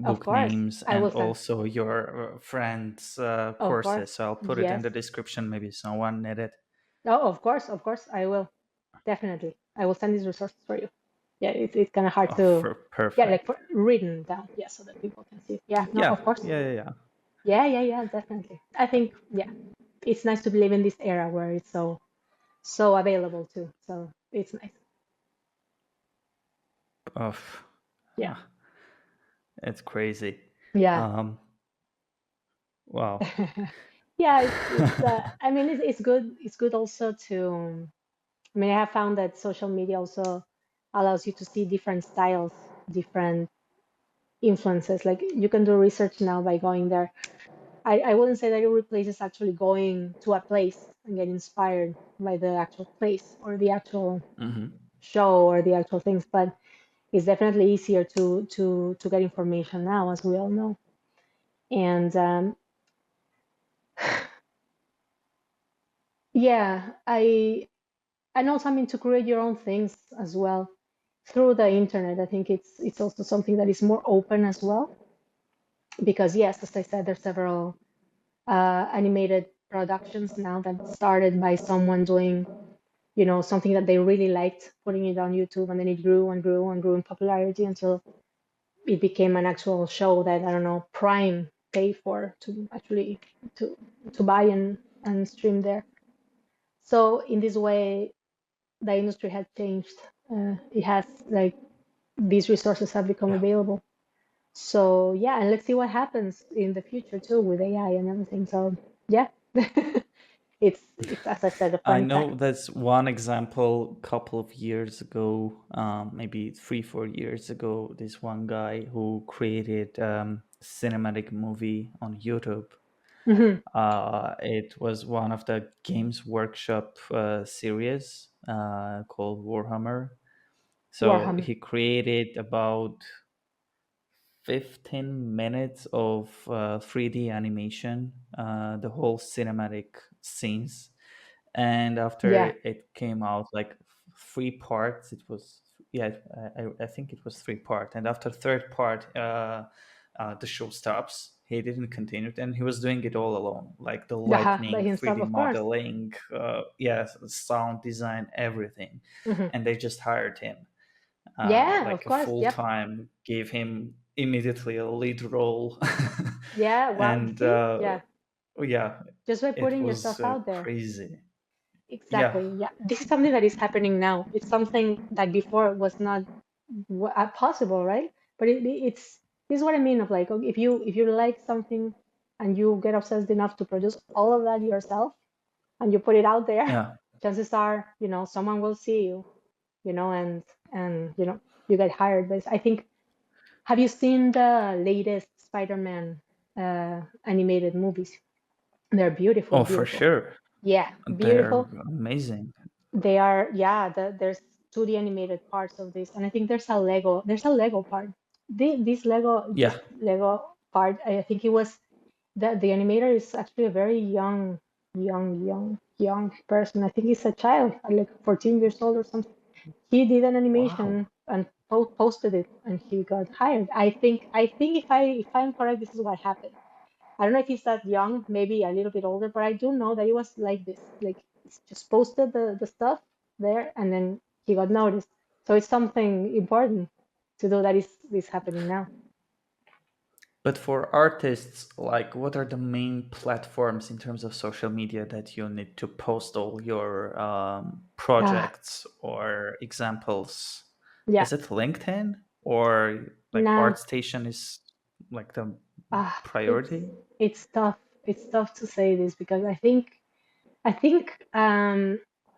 of book course. names I will and send. also your friends' Of course. courses? So I'll put it in Yes. the description. Maybe someone need it. Oh, of course, I will. Definitely. I will send these resources for you. Yeah, it's kind of hard Oh, to, yeah, like perfect. written down, yeah, so that people can see. Yeah, no, Yeah, of course. yeah. Yeah, yeah, yeah, definitely. I think, yeah, it's nice to live in this era where it's so available too. So it's nice. Oh, Yeah, ah, it's crazy. yeah. Um, wow. Yeah, I mean, it's good. It's good also to. I mean, I have found that social media also allows you to see different styles, different influences. Like you can do research now by going there. I wouldn't say that it replaces actually going to a place and get inspired by the actual place or the actual Hmm. show or the actual things, but it's definitely easier to get information now, as we all know. And yeah, and also, I mean, to create your own things as well through the internet. I think it's also something that is more open as well, because yes, as I said, there's several animated productions now that started by someone doing, something that they really liked, putting it on YouTube, and then it grew and grew and grew in popularity until it became an actual show that, I don't know, Prime paid for to actually to to buy and stream there. So in this way, the industry has changed. It has, like, these resources have become Yeah. available. So yeah, and let's see what happens in the future too with AI and everything. So yeah, it's as I said, a I fun time. know that's one example. Couple of years ago, maybe 3, 4 years ago, this one guy who created cinematic movie on YouTube. Hmm. It was one of the Games Workshop series called Warhammer. So Warhammer. he created about 15 minutes of 3D animation, the whole cinematic scenes. And after Yeah. it came out, like 3 parts, it was, yeah, I think it was 3 part. And after third part, the show stops. He didn't continue it, and he was doing it all alone, like the By lightning, himself, 3D of course. modeling, yes, sound design, everything. Hmm. And they just hired him Yeah, of like a course. full Yep. time, gave him immediately a lead role. Yeah. Wow. And See? Yeah. yeah, Just by it putting was yourself out there. crazy. Yeah, Exactly. Yeah. This is something that is happening now. It's something that before was not possible, right? But it's this is what I mean of, like, okay, if you like something and you get obsessed enough to produce all of that yourself and you put it out there, yeah. chances are, someone will see you, and you get hired. But I think, have you seen the latest Spider-Man animated movies? They're beautiful, Oh, for beautiful. sure. Yeah, They're beautiful. amazing. They are, yeah, there's 2D animated parts of this, and I think there's a Lego part. This Yeah, Lego part, I think it was that the animator is actually a very young person. I think he's a child, like 14 years old or something. He did an wow. animation and posted it, and he got hired. I think if I'm correct, this is what happened. I don't know if he's that young, maybe a little bit older, but I do know that it was like this. Like, he just posted the stuff there, and then he got noticed. So it's something important to do that is happening now. But for artists, like, what are the main platforms in terms of social media that you need to post all your Ah, projects or examples? yeah. Is it LinkedIn, or like Now, ArtStation is like the it's priority? it's tough. It's tough to say this because I think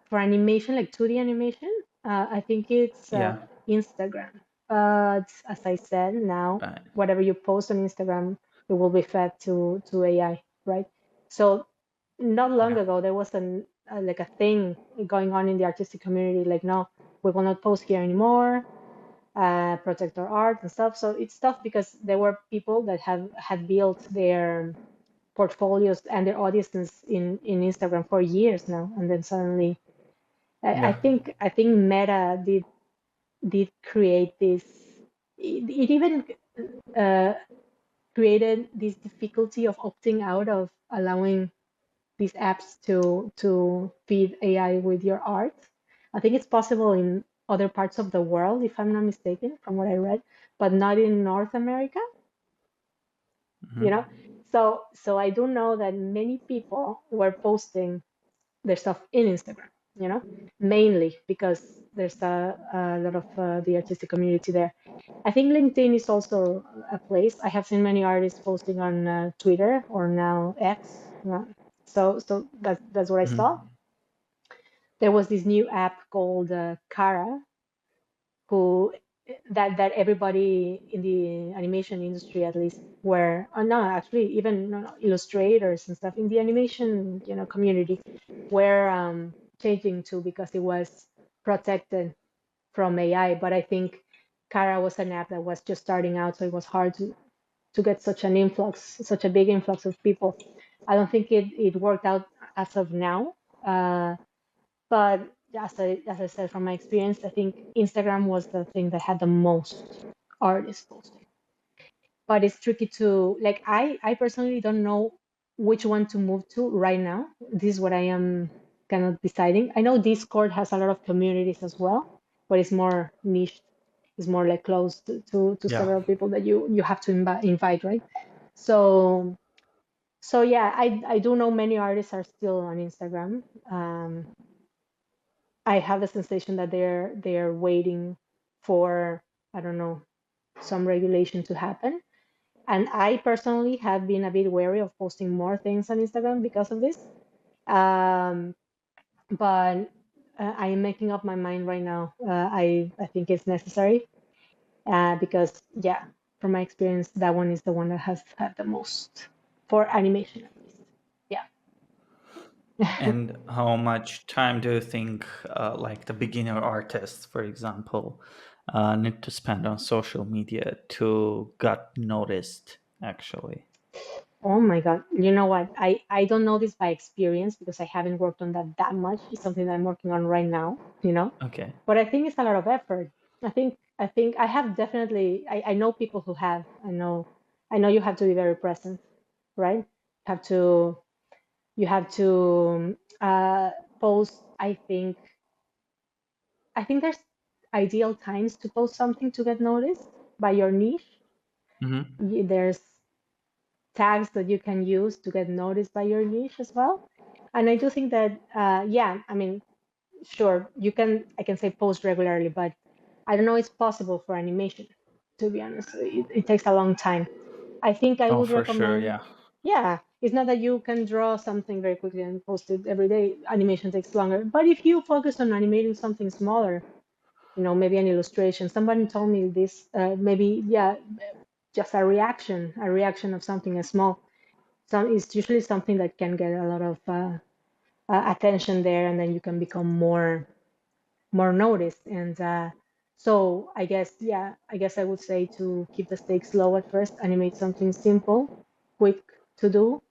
for animation, like 2D animation, I think it's Yeah. Instagram. But as I said, now Right. whatever you post on Instagram, it will be fed to AI, right? So not long Yeah. ago, there was like a thing going on in the artistic community, like, no, we will not post here anymore, protect our art and stuff. So it's tough because there were people that have had built their portfolios and their audiences in Instagram for years now, and then suddenly, Yeah. I think Meta did create this. It even uh, created this difficulty of opting out of allowing these apps to feed AI with your art. I think it's possible in other parts of the world, if I'm not mistaken, from what I read, but not in North America, you know. Hmm. So I do know that many people were posting their stuff in Instagram, you know, mainly because there's a lot of the artistic community there. I think LinkedIn is also a place. I have seen many artists posting on Twitter or now X. So that's what I saw. Hmm. There was this new app called Cara, who that everybody in the animation industry at least were, no, actually even no, no, illustrators and stuff in the animation, community were changing to, because it was protected from AI. But I think Cara was an app that was just starting out, so it was hard to get such a big influx of people. I don't think it worked out as of now. But as I said, from my experience, I think Instagram was the thing that had the most artists posting. But it's tricky to, like, I personally don't know which one to move to right now. This is what I am kind of deciding. I know Discord has a lot of communities as well, but it's more niche. It's more like close to Yeah. several people that you have to invite, right? So yeah, I do know many artists are still on Instagram. I have the sensation that they're waiting for, I don't know, some regulation to happen. And I personally have been a bit wary of posting more things on Instagram because of this. Um, but I am making up my mind right now. I think it's necessary because, yeah, from my experience, that one is the one that has had the most for animation at least. Yeah. And how much time do you think, like the beginner artists, for example, need to spend on social media to get noticed? Actually. Oh my God. You know what? I don't know this by experience because I haven't worked on that much. It's something that I'm working on right now, you know. Okay. But I think it's a lot of effort. I think I have definitely, I know people who have. I know you have to be very present, right? Have to you have to post. I think there's ideal times to post something to get noticed by your niche. Hmm. There's tags that you can use to get noticed by your niche as well. And I do think that, yeah, I mean, sure, I can say post regularly, but I don't know it's possible for animation, to be honest. It takes a long time. I think I Oh, would for sure. recommend, Yeah. yeah, it's not that you can draw something very quickly and post it every day. Animation takes longer. But if you focus on animating something smaller, maybe an illustration, somebody told me this, maybe, yeah, just a reaction of something as small. So it's usually something that can get a lot of attention there, and then you can become more noticed. And so I guess I would say to keep the stakes low at first, animate something simple, quick to do,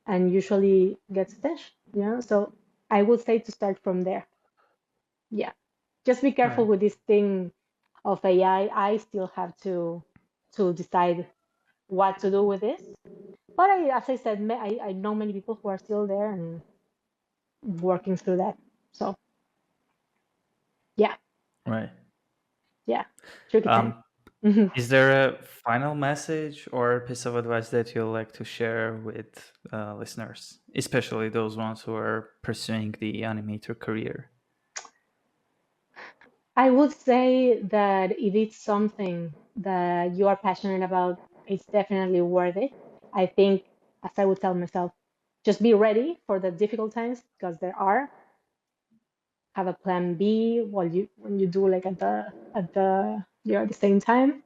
and usually gets attention. So I would say to start from there. Yeah, just be careful Right. with this thing of AI. I still have to decide what to do with this. But as I said, I know many people who are still there and working through that. So yeah, Right. yeah, tricky time. Um, is there a final message or a piece of advice that you'd like to share with listeners, especially those ones who are pursuing the animator career? I would say that if it's something that you are passionate about, it's definitely worth it. I think, as I would tell myself, just be ready for the difficult times because there are. Have a plan B while you when you do like at the you're at the same time.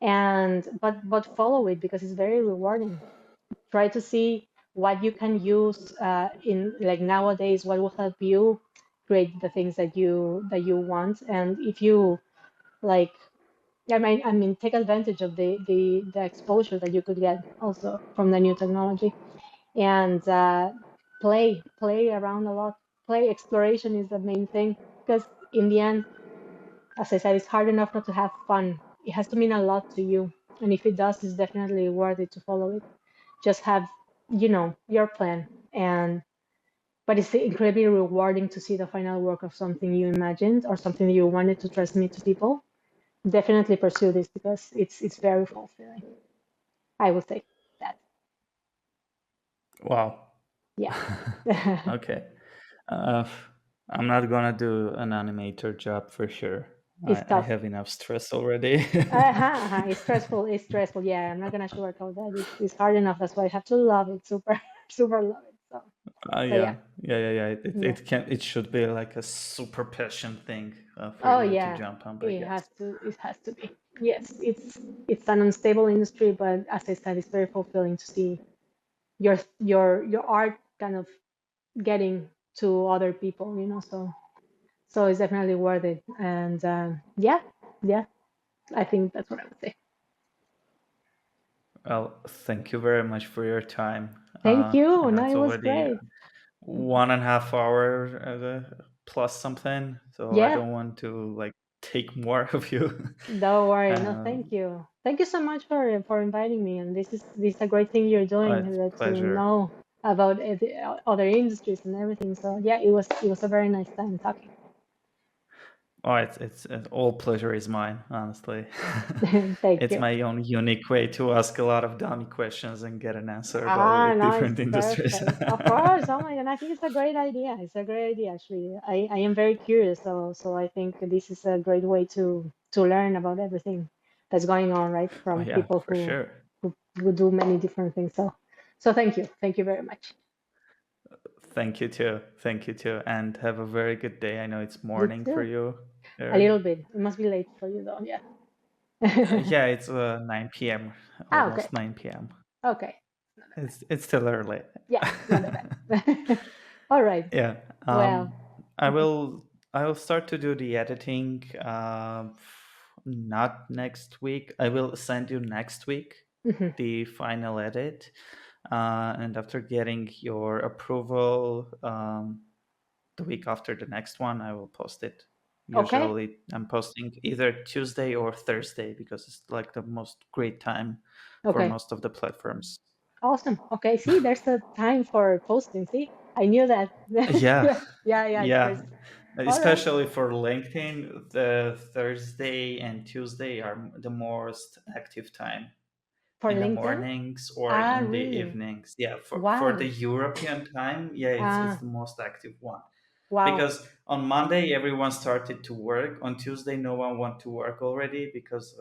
And but follow it because it's very rewarding. Try to see what you can use in like nowadays, what will help you create the things that you want. And if you like, I mean, take advantage of the exposure that you could get also from the new technology, and play around a lot. Play exploration is the main thing, because in the end, as I said, it's hard enough not to have fun. It has to mean a lot to you, and if it does, it's definitely worth it to follow it. Just have, your plan, and but it's incredibly rewarding to see the final work of something you imagined or something you wanted to transmit to people. Definitely pursue this because it's very fulfilling. I would say that. Wow. Yeah. Okay. Uh, I'm not gonna do an animator job for sure. It's I tough. have enough stress already. Uh-huh. It's stressful. It's stressful. Yeah, I'm not gonna sugarcoat that. It's hard enough. That's why I have to love it. Super, super love it. So yeah, Yeah. yeah. It should be like a super passion thing for Oh you to yeah. jump on, I It guess. has to. It has to be. Yes, it's an unstable industry, but as I said, it's very fulfilling to see your art kind of getting to other people. So it's definitely worth it. And yeah, yeah. I think that's what I would say. Well, thank you very much for your time. Thank you. I know No, it's it was already great. 1.5 hour plus something, so I Yeah. don't want to like take more of you. Don't worry. No, thank um, you. Thank you so much for inviting me. And this is a great thing you're doing, it's a to pleasure. know about the other industries and everything. So yeah, it was a very nice time talking. Oh, it's all pleasure is mine, honestly. Thank It's you. my own unique way to ask a lot of dummy questions and get an answer about No, different it's industries. perfect. Of course. Oh my God, I think it's a great idea. It's a great idea, actually. I am very curious, so I think this is a great way to learn about everything that's going on, right? Oh From yeah, people for sure. who do many different things. So thank you. Thank you very much. Thank you too. Thank you too. And have a very good day. I know it's You morning for too. you A little there. bit. It must be late for you though. Yeah. Yeah, it's 9 p.m. Okay. Almost 9 p.m. Okay. It's still early. Yeah, it's not that bad. All right. Yeah. Well, I will start to do the editing not next week. I will send you next week mhm. the final edit. And after getting your approval, the week after the next one, I will post it. Okay. Usually, I'm posting either Tuesday or Thursday because it's like the most great time for Okay. most of the platforms. Awesome. Okay. See, there's a time for posting. See, I knew that. Yeah, Yeah. Yeah. Yeah. It's yeah. crazy. All right. Especially for LinkedIn, the Thursday and Tuesday are the most active time For in the LinkedIn? mornings or Ah, in the really? evenings. Yeah, for the Wow. European time, yeah, it's Ah, the most active one. wow. Because on Monday everyone started to work. On Tuesday, no one want to work already because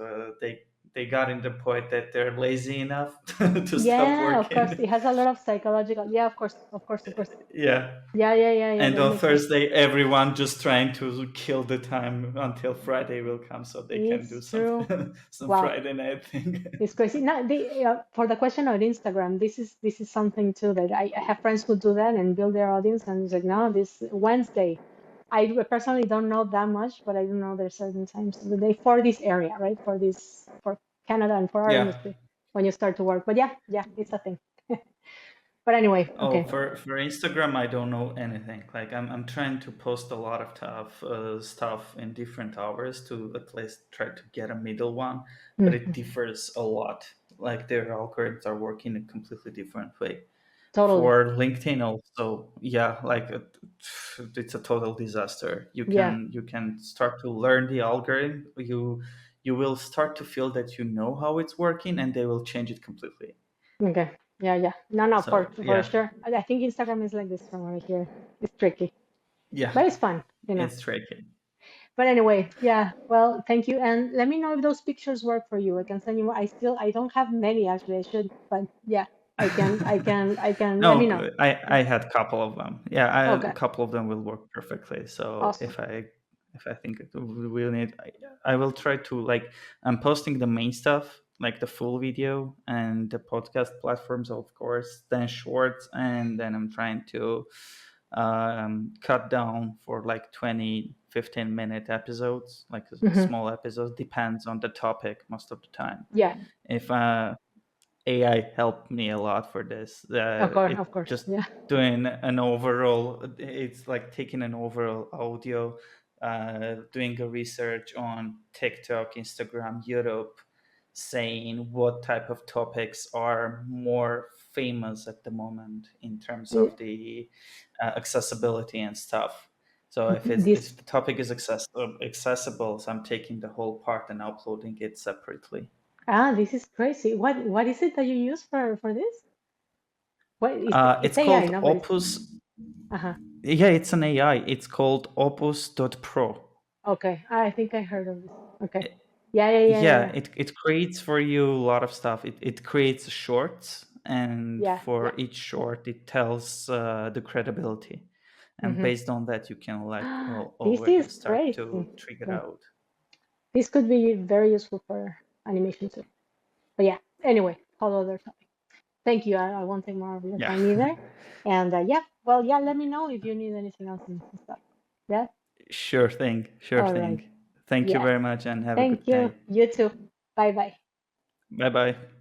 they got in the point that they're lazy enough to stop Yeah, of course. working. It has a lot of psychological. Yeah, of course. Of course. Of course. Yeah, Yeah. Yeah. Yeah. Yeah. and That on makes sense. Thursday, everyone just trying to kill the time until Friday will come so they can do It's true. something, some Wow. Friday night thing. It's crazy. Now, for the question of Instagram, this is something too that I have friends who do that and build their audience, and it's like, no, this Wednesday. I personally don't know that much, but I do know there's certain times of the day for this area, right? For Canada and for our Yeah. industry when you start to work. But yeah, yeah, it's a thing. But anyway, Oh, okay. for Instagram, I don't know anything. Like I'm trying to post a lot of stuff in different hours to at least try to get a middle one, but it Mhm. differs a lot. Like their algorithms are working a completely different way. Totally. For LinkedIn, also, yeah, like it's a total disaster. Yeah. You can start to learn the algorithm. You will start to feel that you know how it's working, and they will change it completely. Okay. Yeah, yeah. No, no, for So for yeah, sure. I think Instagram is like this from what I hear. It's tricky, yeah, but it's fun. it's tricky. But anyway, yeah. Well, thank you, and let me know if those pictures work for you. I can send you more. I don't have many actually. I should, but yeah, I can. Let me No, know. I had a couple of them. Yeah, a Okay. couple of them will work perfectly. So Awesome. if I if I think we will need. I will try to like. I'm posting the main stuff, like the full video and the podcast platforms, of course, then shorts, and then I'm trying to cut down for like 20-15 minute episodes, like Hmm. small episodes. Depends on the topic most of the time. Yeah, If AI helped me a lot for this. of It course. just Yeah. doing an overall. It's like taking an overall audio, doing a research on TikTok, Instagram, YouTube, saying what type of topics are more famous at the moment in terms Uh, of the accessibility and stuff. So This if the topic is accessible, so I'm taking the whole part and uploading it separately. this is crazy. What is it that you use for this? What is it's It's AI, called no? But it's Opus. uh-huh. Yeah, it's an AI. It's called Opus.pro. Okay. I think I heard of this. Okay. Yeah, yeah, yeah, Yeah, yeah. it creates for you a lot of stuff. It creates shorts, and Yeah, for yeah. each short, it tells the credibility. And Hmm. based on that, you can like This already is start crazy. to figure Okay. out. This could be very useful for animation too. But yeah, anyway, whole other topic. Thank you. I won't take more of your Yeah, time either. And yeah, well, yeah, let me know if you need anything else and stuff. Yeah. sure thing, sure All right. thing. Thank you Yeah. very much, and have a Thank good you. day. You too. Bye bye. Bye bye.